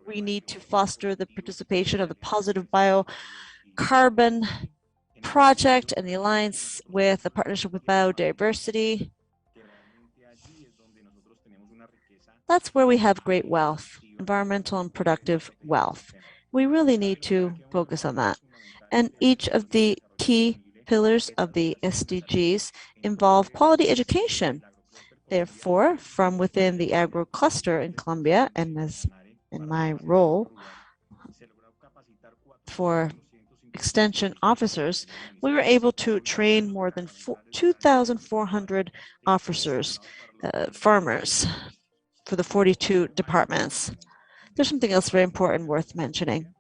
we need to foster the participation of the Positive Biocarbon Project and the alliance with the Partnership with Biodiversity. That's where we have great wealth, environmental and productive wealth. We really need to focus on that. And each of the key pillars of the SDGs involve quality education. Therefore, from within the agro cluster in Colombia, and as in my role for extension officers, we were able to train more than 2,400 officers, farmers, for the 42 departments. There's something else very important worth mentioning.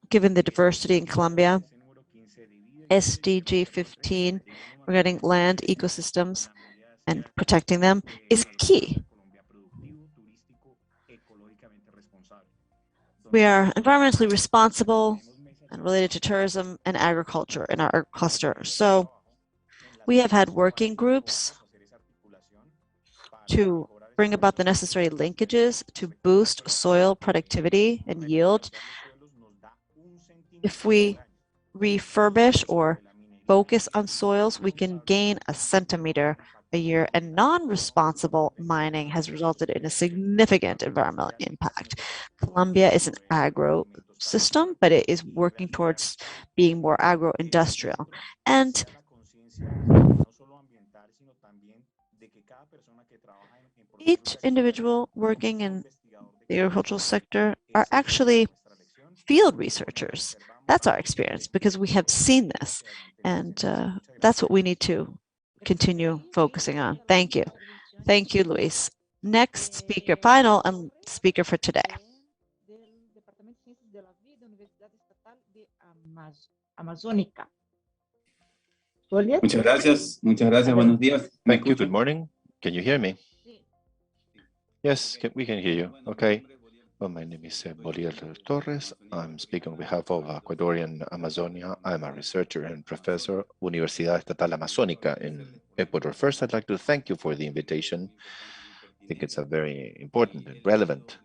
Given the diversity in Colombia, SDG 15 regarding land ecosystems and protecting them is key. We are environmentally responsible and related to tourism and agriculture in our cluster. So we have had working groups to bring about the necessary linkages to boost soil productivity and yield. If we refurbish or focus on soils, we can gain a centimeter a year, and non-responsible mining has resulted in a significant environmental impact. Colombia is an agro system, but it is working towards being more agro-industrial. And each individual working in the agricultural sector are actually field researchers. That's our experience because we have seen this, and that's what we need to continue focusing on. Thank you. Thank you, Luis. Next speaker, final and speaker for today. Muchas gracias, buenos días. Thank you, good morning. Can you hear me? Yes, we can hear you. Okay. Well, my name is Bolívar Torres. I'm speaking on behalf of Ecuadorian Amazonia. I'm a researcher and professor, Universidad Estatal Amazónica in Ecuador. First, I'd like to thank you for the invitation. I think it's a very important and relevant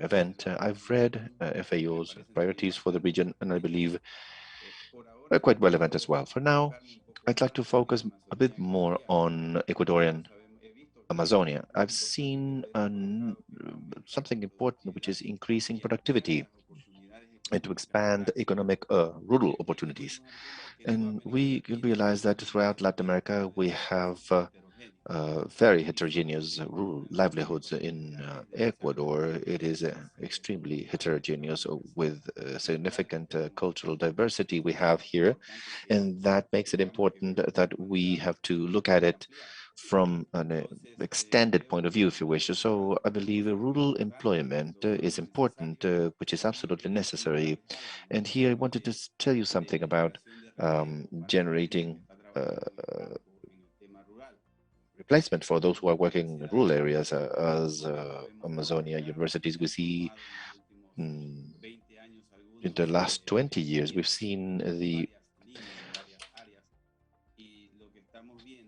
event. I've read FAO's priorities for the region, and I believe they're quite relevant as well. For now, I'd like to focus a bit more on Ecuadorian Amazonia. I've seen something important, which is increasing productivity and to expand economic rural opportunities. And we can realize that throughout Latin America, we have very heterogeneous rural livelihoods. In Ecuador, it is extremely heterogeneous with significant cultural diversity we have here. And that makes it important that we have to look at it from an extended point of view, if you wish. So I believe rural employment is important, which is absolutely necessary. And here I wanted to tell you something about generating replacement for those who are working in rural areas. As Amazonia universities, we see in the last 20 years, we've seen the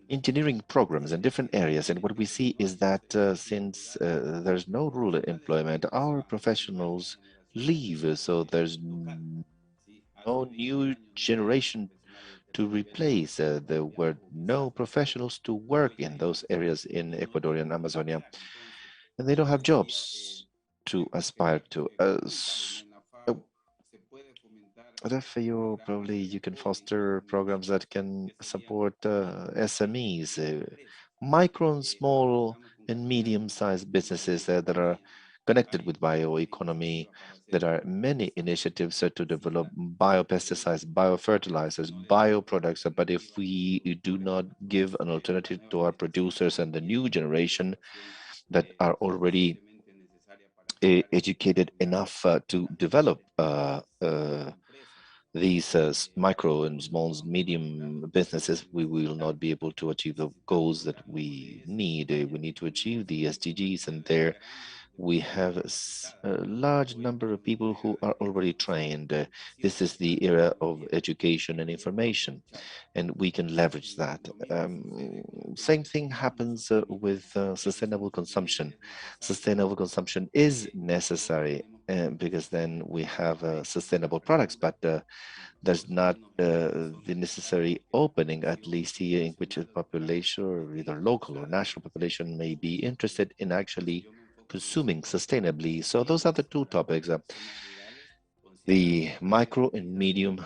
engineering programs in different areas, and what we see is that since there's no rural employment, our professionals leave, so there's no new generation to replace. There were no professionals to work in those areas in Ecuadorian Amazonia, and they don't have jobs to aspire to. At FAO, probably you can foster programs that can support SMEs, micro and small and medium-sized businesses that are connected with bioeconomy. There are many initiatives to develop biopesticides, biofertilizers, bioproducts, but if we do not give an alternative to our producers and the new generation that are already educated enough to develop these micro and small, medium businesses, we will not be able to achieve the goals that we need. We need to achieve the SDGs, and there we have a large number of people who are already trained. This is the era of education and information, and we can leverage that. Same thing happens with sustainable consumption. Sustainable consumption is necessary because then we have sustainable products, but there's not the necessary opening, at least here, in which a population, or either local or national population, may be interested in actually consuming sustainably. So those are the two topics, the micro and medium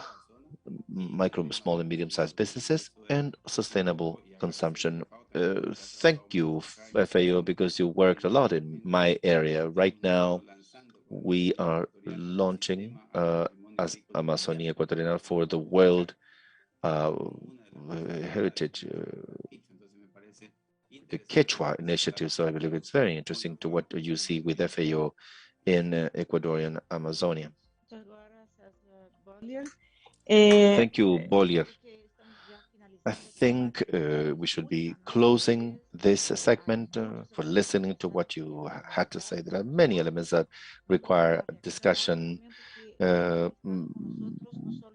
micro, small, and medium-sized businesses, and sustainable consumption. Thank you, FAO, because you worked a lot in my area. Right now, we are launching as Amazonia Ecuatoriana for the World Heritage Quechua initiative. So I believe it's very interesting to what you see with FAO in Ecuadorian Amazonia. Thank you, Bollier. I think we should be closing this segment for listening to what you had to say. There are many elements that require discussion.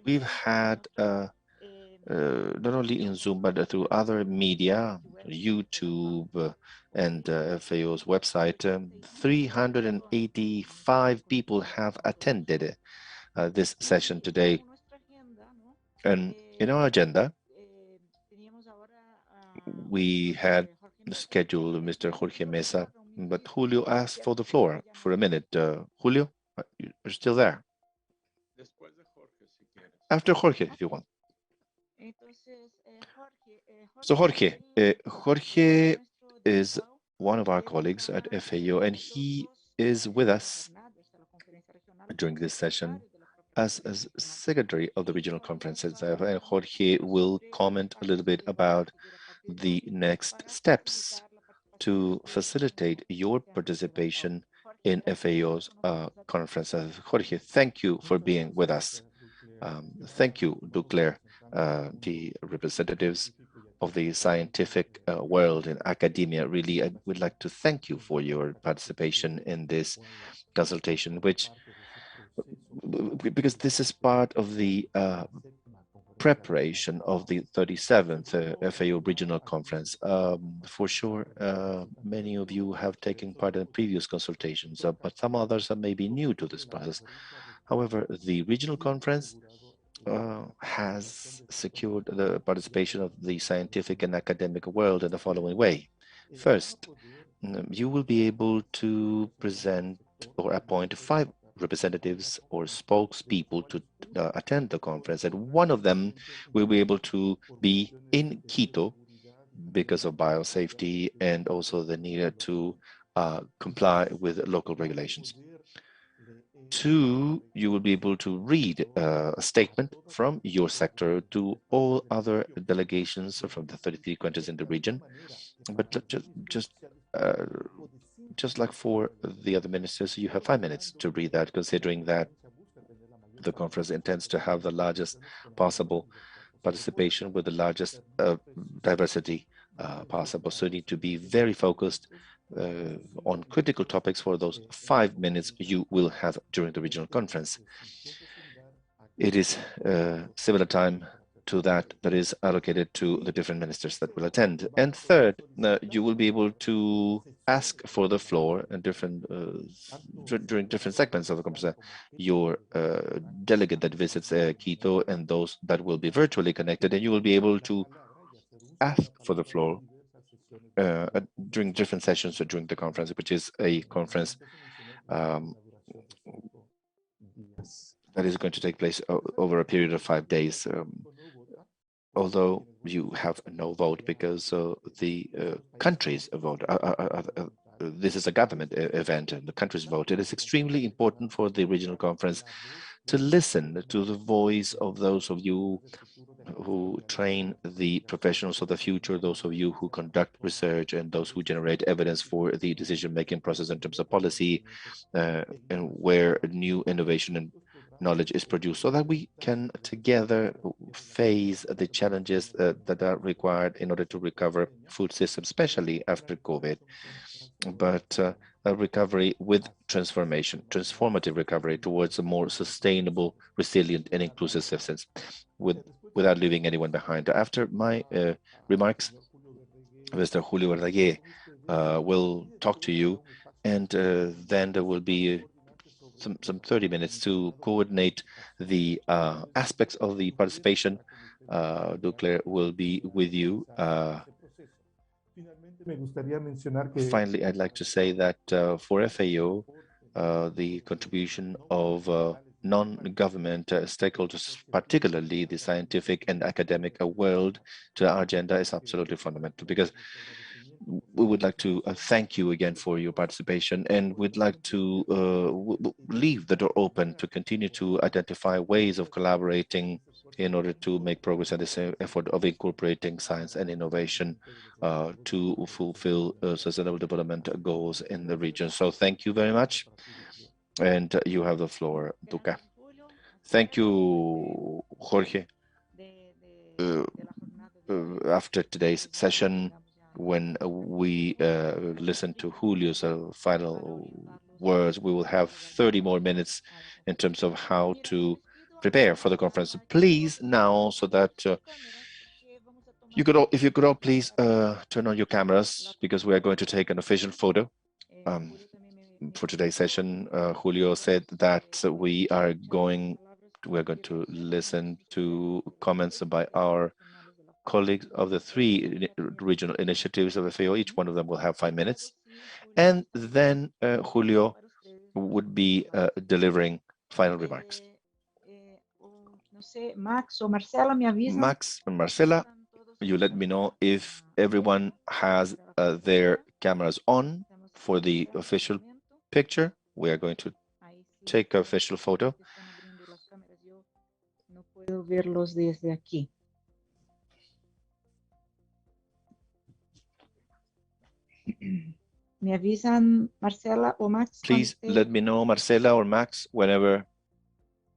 We've had not only in Zoom, but through other media, YouTube and FAO's website, 385 people have attended this session today. And in our agenda, we had scheduled Mr. Jorge Mesa, but Julio asked for the floor for a minute. Julio, you're still there. After Jorge, if you want. So Jorge is one of our colleagues at FAO, and he is with us during this session as secretary of the regional conferences. And Jorge will comment a little bit about the next steps to facilitate your participation in FAO's conferences. Jorge, thank you for being with us. Thank you, Duclair, the representatives of the scientific world and academia. Really, I would like to thank you for your participation in this consultation, because this is part of the preparation of the 37th FAO Regional Conference. For sure, many of you have taken part in previous consultations, but some others are maybe new to this process. However, the regional conference has secured the participation of the scientific and academic world in the following way. First, you will be able to present or appoint 5 representatives or spokespeople to attend the conference, and one of them will be able to be in Quito because of biosafety and also the need to comply with local regulations. 2, you will be able to read a statement from your sector to all other delegations from the 33 countries in the region. But just like for the other ministers, you have 5 minutes to read that, considering that the conference intends to have the largest possible participation with the largest diversity possible. So you need to be very focused on critical topics for those 5 minutes you will have during the regional conference. It is similar time to that is allocated to the different ministers that will attend. And third, you will be able to ask for the floor in during different segments of the conference. Your delegate that visits Quito and those that will be virtually connected, and you will be able to ask for the floor during different sessions or during the conference, which is a conference that is going to take place over a period of 5 days. Although you have no vote because the countries vote. This is a government event and the countries vote. It is extremely important for the regional conference to listen to the voice of those of you who train the professionals of the future, those of you who conduct research, and those who generate evidence for the decision-making process in terms of policy and where new innovation and knowledge is produced, so that we can together face the challenges that are required in order to recover food systems, especially after COVID. But a recovery with transformation, transformative recovery towards a more sustainable, resilient, and inclusive systems without leaving anyone behind. After my remarks, Mr. Julio Verdaguer will talk to you, and then there will be some 30 minutes to coordinate the aspects of the participation. Duclair will be with you. Finally, I'd like to say that for FAO, the contribution of non-government stakeholders, particularly the scientific and academic world, to our agenda is absolutely fundamental, because we would like to thank you again for your participation, and we'd like to leave the door open to continue to identify ways of collaborating in order to make progress in this effort of incorporating science and innovation to fulfill sustainable development goals in the region. So thank you very much. And you have the floor, Duca. Thank you, Jorge. After today's session, when we listen to Julio's final words, we will have 30 more minutes in terms of how to prepare for the conference. Please now, so that you could all, if you could all please turn on your cameras, because we are going to take an official photo. For today's session, Julio said that we are going to listen to comments by our colleagues of the 3 regional initiatives of FAO. Each one of them will have 5 minutes. And then Julio would be delivering final remarks. Max and Marcela, you let me know if everyone has their cameras on for the official picture. We are going to take an official photo. Me avisan, Marcela o Max. Please let me know, Marcela or Max, whenever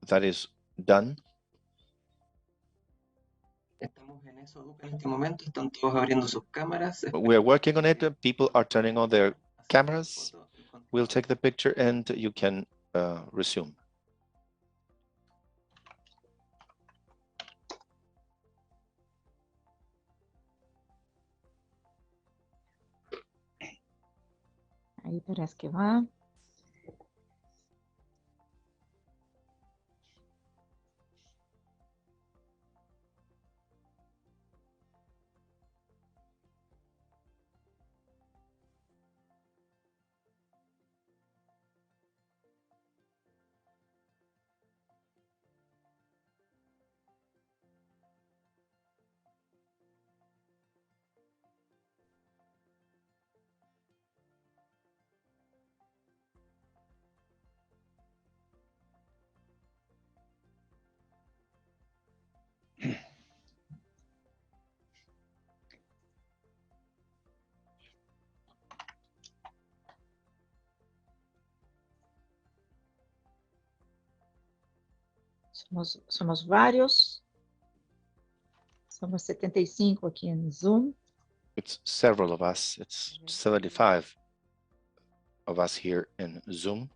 that is done. We are working on it. People are turning on their cameras. We'll take the picture and you can resume. Ahí parece que va. Somos varios. Somos 75 aqui em Zoom. It's several of us. It's 75 of us here in Zoom.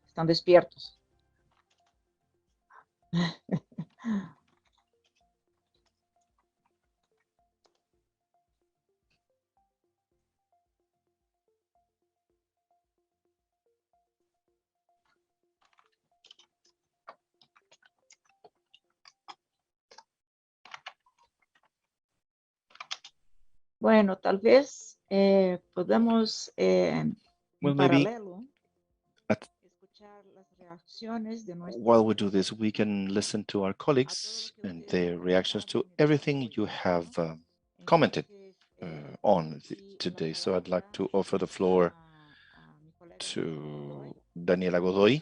Estão despiertos. Bueno, tal vez podamos en paralelo escuchar las reacciones de nuestros. While we do this, we can listen to our colleagues and their reactions to everything you have commented on today. So I'd like to offer the floor to Daniela Godoy.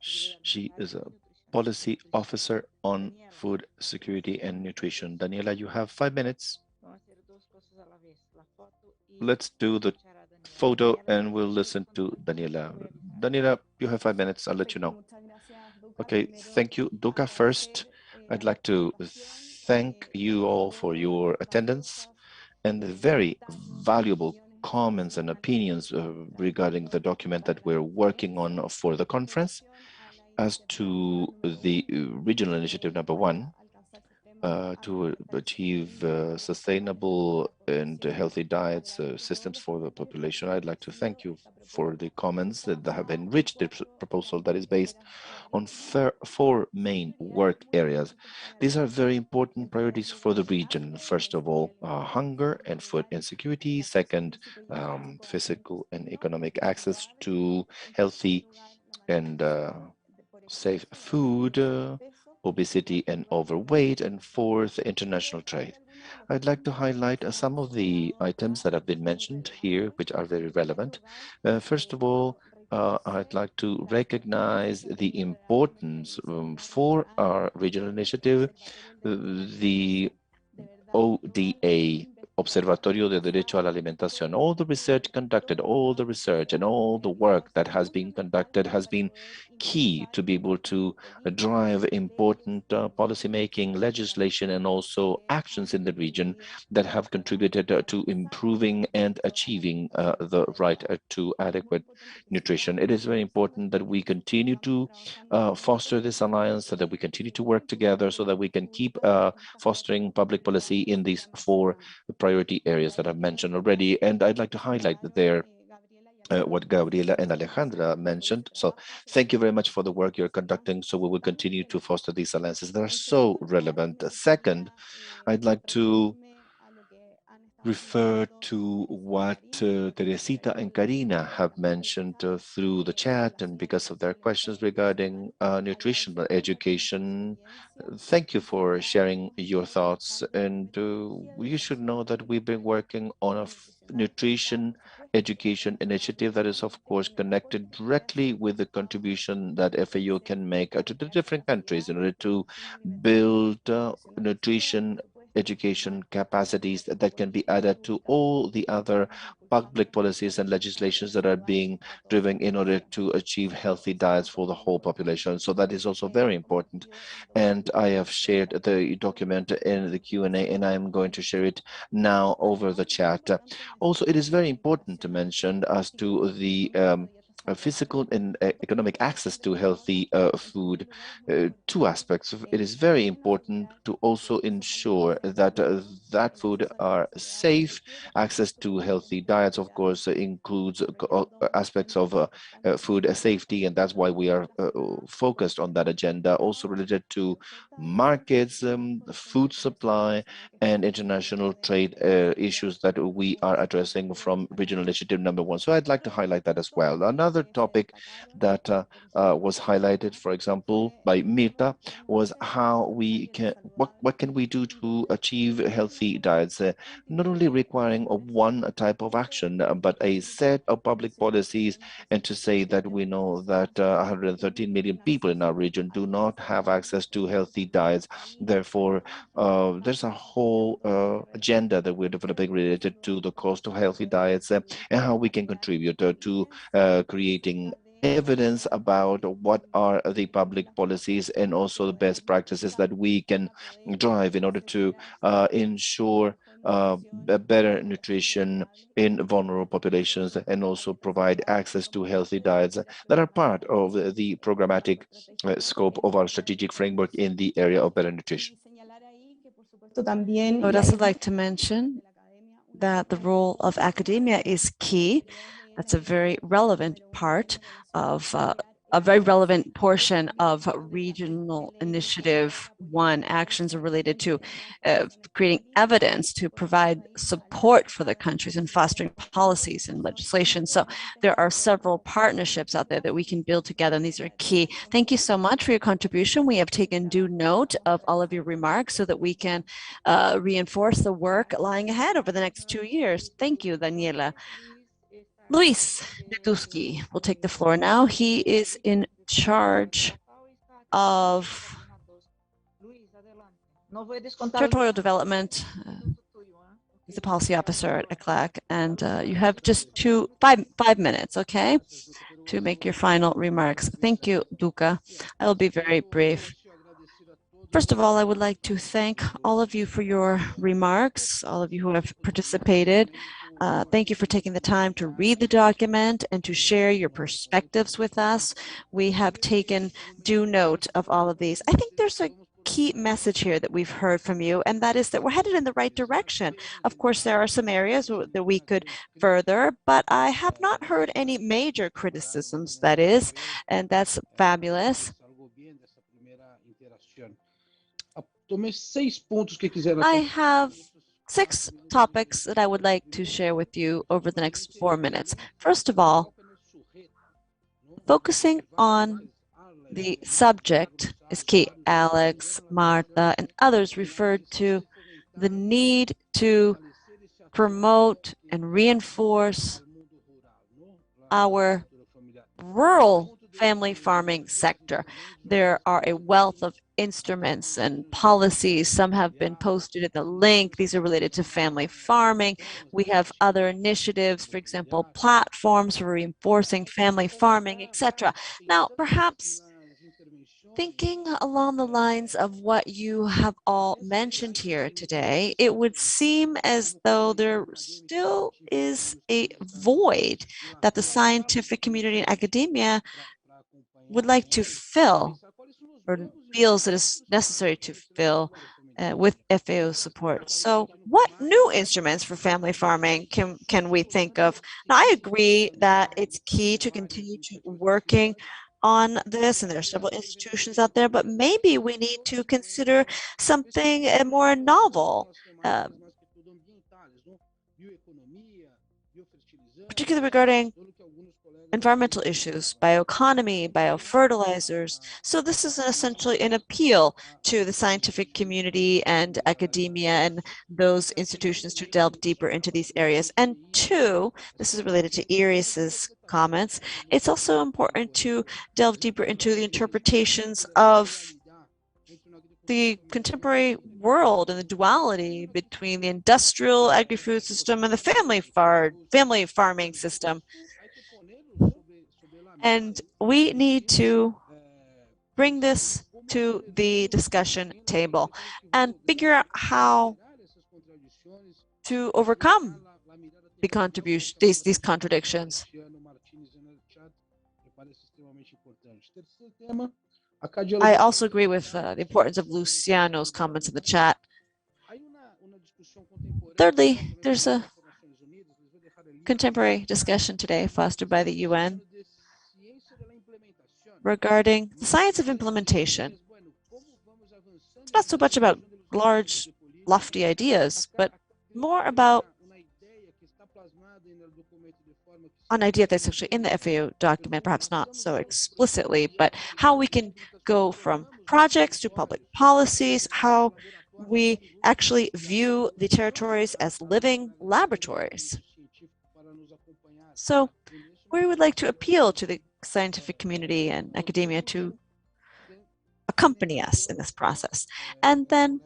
She is a policy officer on food security and nutrition. Daniela, you have 5 minutes. Let's do the photo and we'll listen to Daniela. Daniela, you have 5 minutes. I'll let you know. Okay, thank you. Duca, first, I'd like to thank you all for your attendance and the very valuable comments and opinions regarding the document that we're working on for the conference. As to the regional initiative number 1, to achieve sustainable and healthy diets systems for the population. I'd like to thank you for the comments that have enriched the proposal that is based on four main work areas. These are very important priorities for the region. First of all, hunger and food insecurity. Second, physical and economic access to healthy and safe food, obesity and overweight, and fourth, international trade. I'd like to highlight some of the items that have been mentioned here, which are very relevant. First of all, I'd like to recognize the importance for our regional initiative, the ODA, Observatorio de Derecho a la Alimentación. All the research conducted, all the research and all the work that has been conducted has been key to be able to drive important policymaking, legislation, and also actions in the region that have contributed to improving and achieving the right to adequate nutrition. It is very important that we continue to foster this alliance, so that we continue to work together, so that we can keep fostering public policy in these four priority areas that I've mentioned already. And I'd like to highlight that there what Gabriela and Alejandra mentioned. So thank you very much for the work you're conducting. So we will continue to foster these alliances that are so relevant. Second, I'd like to refer to what Teresita and Karina have mentioned through the chat and because of their questions regarding nutritional education. Thank you for sharing your thoughts. And you should know that we've been working on a nutrition education initiative that is, of course, connected directly with the contribution that FAO can make to the different countries in order to build nutrition education capacities that can be added to all the other public policies and legislations that are being driven in order to achieve healthy diets for the whole population. So that is also very important. And I have shared the document in the Q&A, and I'm going to share it now over the chat. Also, it is very important to mention as to the physical and economic access to healthy food. Two aspects. It is very important to also ensure that that food are safe. Access to healthy diets, of course, includes aspects of food safety, and that's why we are focused on that agenda. Also related to markets, food supply, and international trade issues that we are addressing from regional initiative number 1. So I'd like to highlight that as well. Another topic that was highlighted, for example, by Mirta, was how we can, what can we do to achieve healthy diets, not only requiring one type of action, but a set of public policies, and to say that we know that 113 million people in our region do not have access to healthy diets. Therefore, there's a whole agenda that we're developing related to the cost of healthy diets and how we can contribute to creating evidence about what are the public policies and also the best practices that we can drive in order to ensure better nutrition in vulnerable populations, and also provide access to healthy diets that are part of the programmatic scope of our strategic framework in the area of better nutrition. I would also like to mention that the role of academia is key. That's a very relevant part of a very relevant portion of Regional Initiative 1. Actions are related to creating evidence to provide support for the countries and fostering policies and legislation. So there are several partnerships out there that we can build together, and these are key. Thank you so much for your contribution. We have taken due note of all of your remarks so that we can reinforce the work lying ahead over the next 2 years. Thank you, Daniela. Luis Netuski will take the floor now. He is in charge of territorial development. He's a policy officer at AGROCLUSTER, and you have just five minutes, okay, to make your final remarks. Thank you, Duca. I will be very brief. First of all, I would like to thank all of you for your remarks, all of you who have participated. Thank you for taking the time to read the document and to share your perspectives with us. We have taken due note of all of these. I think there's a key message here that we've heard from you, and that is that we're headed in the right direction. Of course, there are some areas that we could further, but I have not heard any major criticisms, that is, and that's fabulous. I have 6 topics that I would like to share with you over the next 4 minutes. First of all, focusing on the subject is key. Alex, Marta, and others referred to the need to promote and reinforce our rural family farming sector. There are a wealth of instruments and policies. Some have been posted in the link. These are related to family farming. We have other initiatives, for example, platforms for reinforcing family farming, etc. Now, perhaps thinking along the lines of what you have all mentioned here today, it would seem as though there still is a void that the scientific community and academia would like to fill, or feels it is necessary to fill with FAO support. So what new instruments for family farming can we think of? Now, I agree that it's key to continue to working on this, and there are several institutions out there, but maybe we need to consider something more novel, particularly regarding environmental issues, bioeconomy, biofertilizers. So this is essentially an appeal to the scientific community and academia and those institutions to delve deeper into these areas. And 2, this is related to Iris's comments, it's also important to delve deeper into the interpretations of the contemporary world and the duality between the industrial agri-food system and the family farming system. And we need to bring this to the discussion table and figure out how to overcome these contradictions. I also agree with the importance of Luciano's comments in the chat. Thirdly, there's a contemporary discussion today fostered by the UN regarding the science of implementation. It's not so much about large, lofty ideas, but more about an idea that's actually in the FAO document, perhaps not so explicitly, but how we can go from projects to public policies, how we actually view the territories as living laboratories. So we would like to appeal to the scientific community and academia to accompany us in this process. And then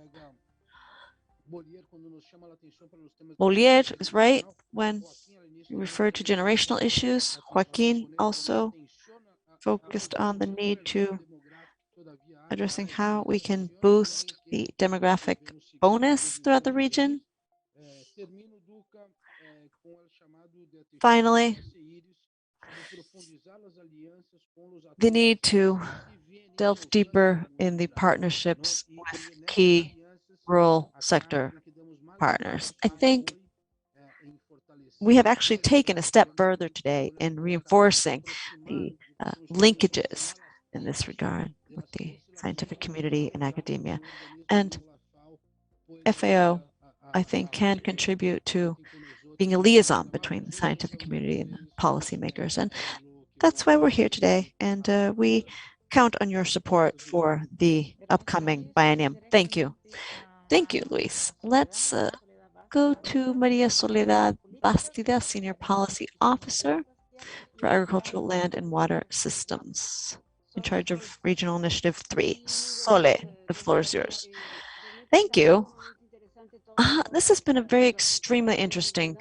Molière is right when you refer to generational issues. Joaquin also focused on the need to addressing how we can boost the demographic bonus throughout the region. Finally, the need to delve deeper in the partnerships with key rural sector partners. I think we have actually taken a step further today in reinforcing the linkages in this regard with the scientific community and academia. And FAO, I think, can contribute to being a liaison between the scientific community and the policymakers. And that's why we're here today. And we count on your support for the upcoming biennium. Thank you. Thank you, Luis. Let's go to Maria Soledad Bastida, Senior Policy Officer for Agricultural Land and Water Systems, in charge of Regional Initiative 3. Sole, the floor is yours. Thank you. This has been a very extremely interesting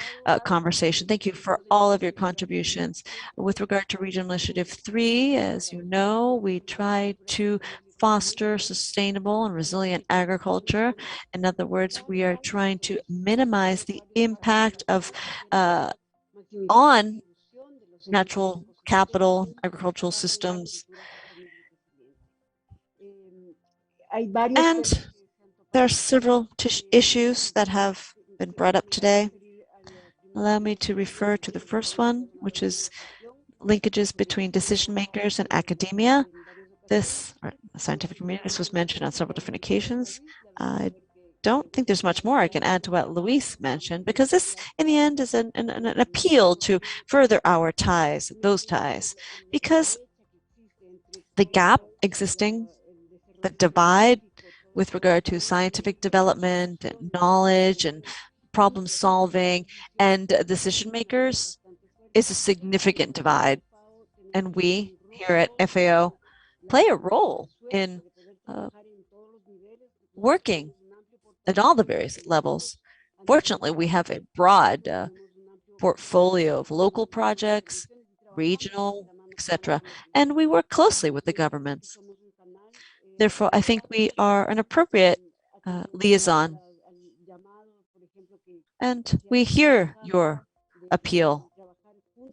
conversation. Thank you for all of your contributions. With regard to Regional Initiative 3, as you know, we try to foster sustainable and resilient agriculture. In other words, we are trying to minimize the impact of on natural capital, agricultural systems. And there are several issues that have been brought up today. Allow me to refer to the first one, which is linkages between decision makers and academia. This scientific community, this was mentioned on several different occasions. I don't think there's much more I can add to what Luis mentioned, because this, in the end, is an appeal to further our ties, those ties, because the gap existing, the divide with regard to scientific development and knowledge and problem solving and decision makers is a significant divide. And we here at FAO play a role in working at all the various levels. Fortunately, we have a broad portfolio of local projects, regional, etc., and we work closely with the governments. Therefore, I think we are an appropriate liaison, and we hear your appeal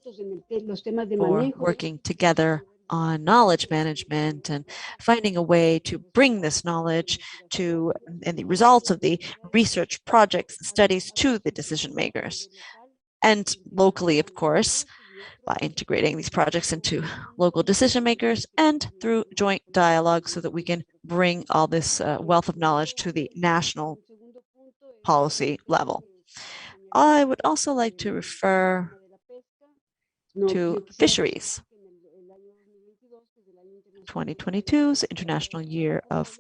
for working together on knowledge management and finding a way to bring this knowledge to and the results of the research projects and studies to the decision makers. And locally, of course, by integrating these projects into local decision makers and through joint dialogue so that we can bring all this wealth of knowledge to the national policy level. I would also like to refer to fisheries. 2022 is the International Year of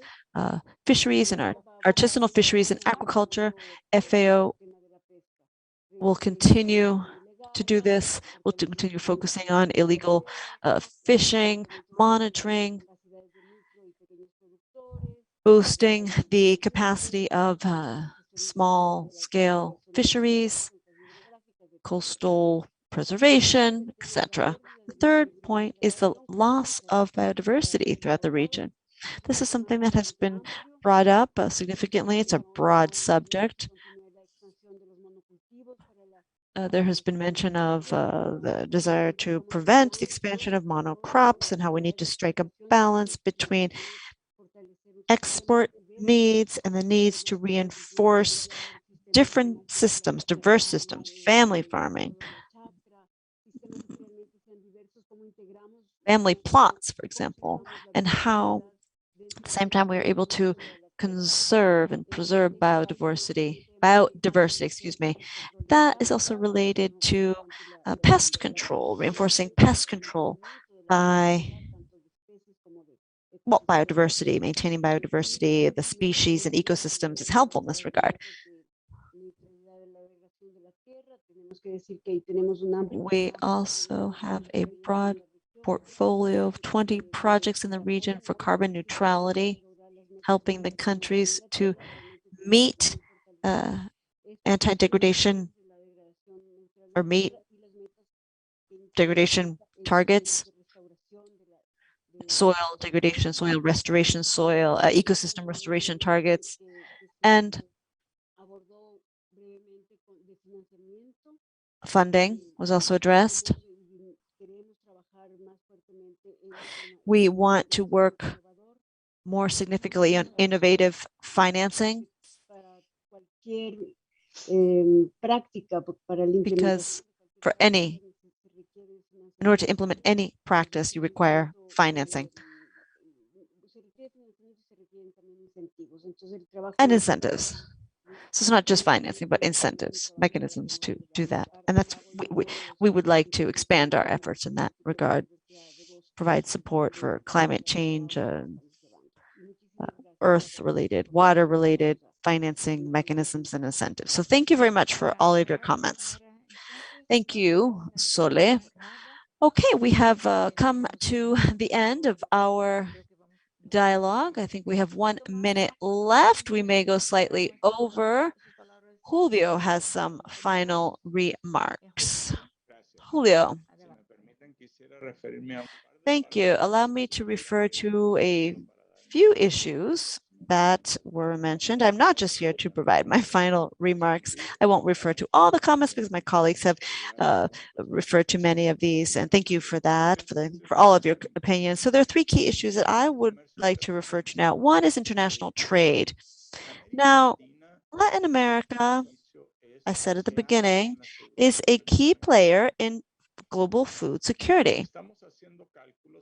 Fisheries and Artisanal Fisheries and Aquaculture. FAO will continue to do this. We'll continue focusing on illegal fishing, monitoring, boosting the capacity of small-scale fisheries, coastal preservation, etc. The third point is the loss of biodiversity throughout the region. This is something that has been brought up significantly. It's a broad subject. There has been mention of the desire to prevent the expansion of monocrops and how we need to strike a balance between export needs and the needs to reinforce different systems, diverse systems, family farming, family plots, for example, and how at the same time we are able to conserve and preserve biodiversity, excuse me. That is also related to pest control, reinforcing pest control by biodiversity, maintaining biodiversity, the species and ecosystems is helpful in this regard. We also have a broad portfolio of 20 projects in the region for carbon neutrality, helping the countries to meet anti-degradation or meet degradation targets, soil degradation, soil restoration, soil ecosystem restoration targets, and funding was also addressed. We want to work more significantly on innovative financing because in order to implement any practice, you require financing and incentives. So it's not just financing, but incentives, mechanisms to do that. And that's we would like to expand our efforts in that regard, provide support for climate change, earth-related, water-related financing mechanisms and incentives. So thank you very much for all of your comments. Thank you, Sole. Okay, we have come to the end of our dialogue. I think we have 1 minute left. We may go slightly over. Julio has some final remarks. Julio. Thank you. Allow me to refer to a few issues that were mentioned. I'm not just here to provide my final remarks. I won't refer to all the comments because my colleagues have referred to many of these, and thank you for that, for all of your opinions. So there are three key issues that I would like to refer to now. One is international trade. Now, Latin America, I said at the beginning, is a key player in global food security.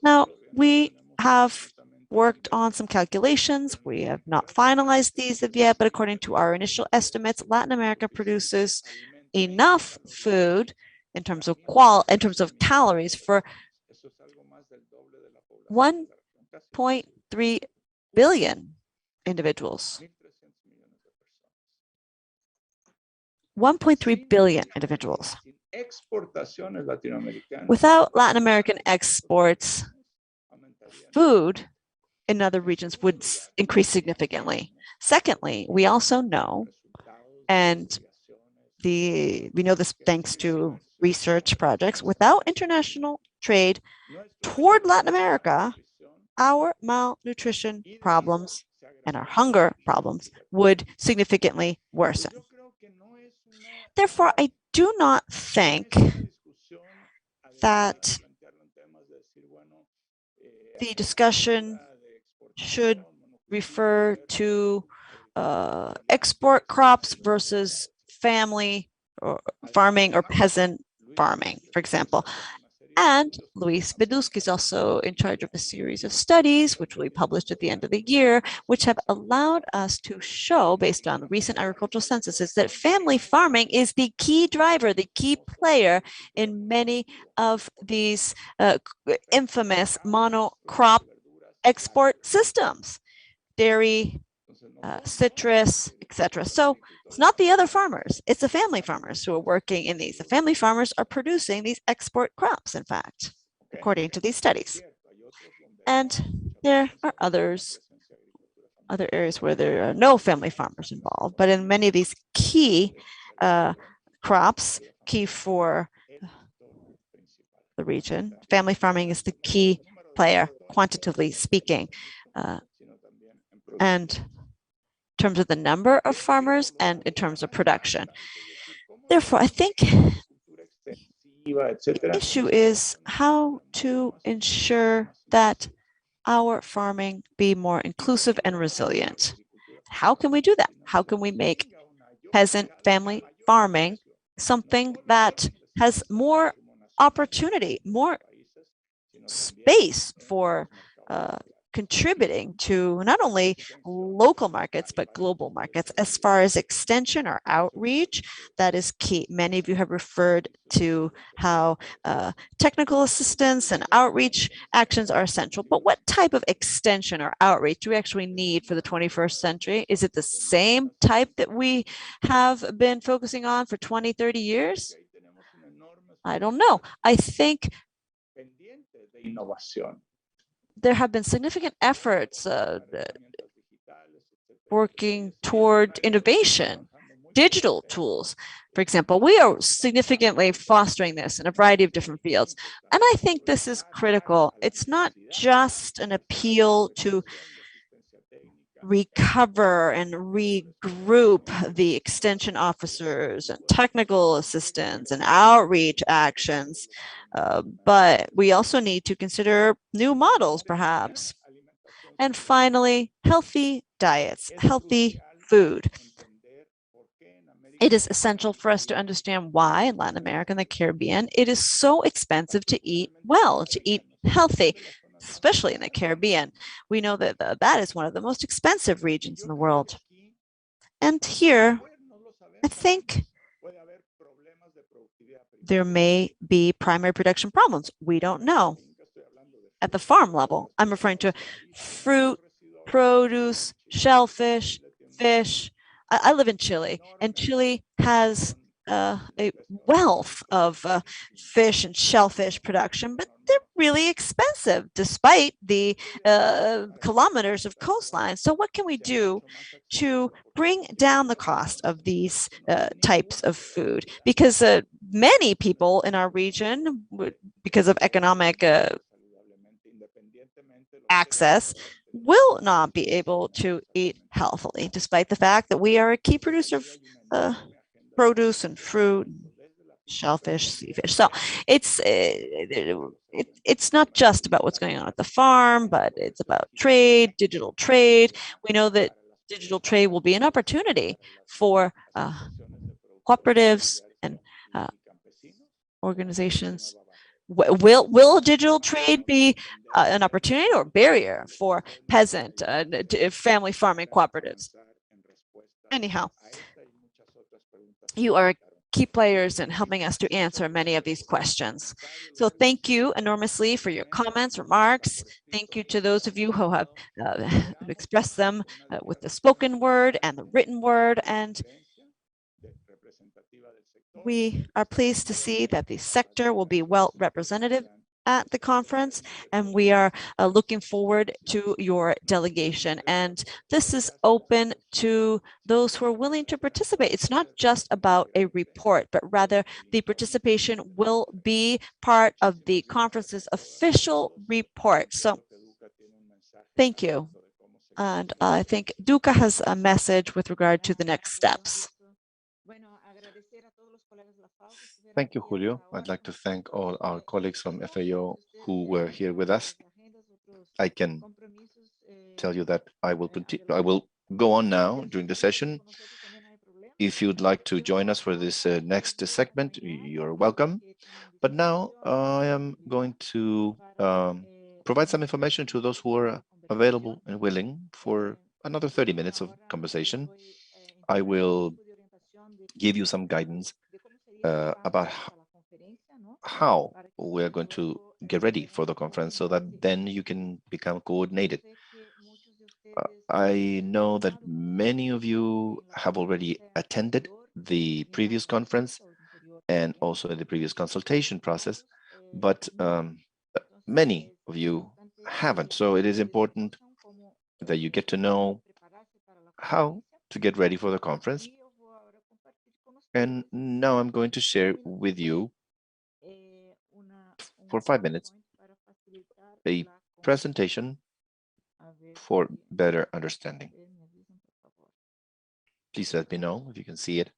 Now, we have worked on some calculations. We have not finalized these as yet, but according to our initial estimates, Latin America produces enough food in terms of calories for 1.3 billion individuals. 1.3 billion individuals. Without Latin American exports, food in other regions would increase significantly. Secondly, we also know, and we know this thanks to research projects, without international trade toward Latin America, our malnutrition problems and our hunger problems would significantly worsen. Therefore, I do not think that the discussion should refer to export crops versus family or farming or peasant farming, for example. And Luis Bedusky is also in charge of a series of studies, which will be published at the end of the year, which have allowed us to show, based on the recent agricultural censuses, that family farming is the key driver, the key player in many of these infamous monocrop export systems, dairy, citrus, etc. So it's not the other farmers, it's the family farmers who are working in these. The family farmers are producing these export crops, in fact, according to these studies. And there are other areas where there are no family farmers involved, but in many of these key crops, key for the region, family farming is the key player, quantitatively speaking. And in terms of the number of farmers and in terms of production. Therefore, I think the issue is how to ensure that our farming be more inclusive and resilient. How can we do that? How can we make peasant family farming something that has more opportunity, more space for contributing to not only local markets, but global markets. As far as extension or outreach, that is key. Many of you have referred to how technical assistance and outreach actions are essential. But what type of extension or outreach do we actually need for the 21st century? Is it the same type that we have been focusing on for 20, 30 years? I don't know. I think there have been significant efforts working toward innovation, digital tools. For example, we are significantly fostering this in a variety of different fields. And I think this is critical. It's not just an appeal to recover and regroup the extension officers and technical assistants and outreach actions, but we also need to consider new models, perhaps. And finally, healthy diets, healthy food. It is essential for us to understand why in Latin America and the Caribbean, it is so expensive to eat well, to eat healthy, especially in the Caribbean. We know that that is one of the most expensive regions in the world. And here, I think there may be primary production problems. We don't know. At the farm level, I'm referring to fruit, produce, shellfish, fish. I live in Chile, and Chile has a wealth of fish and shellfish production, but they're really expensive despite the kilometers of coastline. So what can we do to bring down the cost of these types of food? Because many people in our region, because of economic access, will not be able to eat healthily, despite the fact that we are a key producer of produce and fruit, shellfish, sea fish. So it's not just about what's going on at the farm, but it's about trade, digital trade. We know that digital trade will be an opportunity for cooperatives and organizations. Will digital trade be an opportunity or barrier for peasant family farming cooperatives? Anyhow, you are key players in helping us to answer many of these questions. So thank you enormously for your comments, remarks. Thank you to those of you who have expressed them with the spoken word and the written word. And we are pleased to see that the sector will be well represented at the conference, and we are looking forward to your delegation. And this is open to those who are willing to participate. It's not just about a report, but rather the participation will be part of the conference's official report. So thank you. And I think Duca has a message with regard to the next steps. Thank you, Julio. I'd like to thank all our colleagues from FAO who were here with us. I can tell you that I will go on now during the session. If you'd like to join us for this next segment, you're welcome. But now I am going to provide some information to those who are available and willing for another 30 minutes of conversation. I will give you some guidance about how we're going to get ready for the conference so that then you can become coordinated. I know that many of you have already attended the previous conference and also the previous consultation process, but many of you haven't. So it is important that you get to know how to get ready for the conference. And now I'm going to share with you for 5 minutes a presentation for better understanding. Please let me know if you can see it.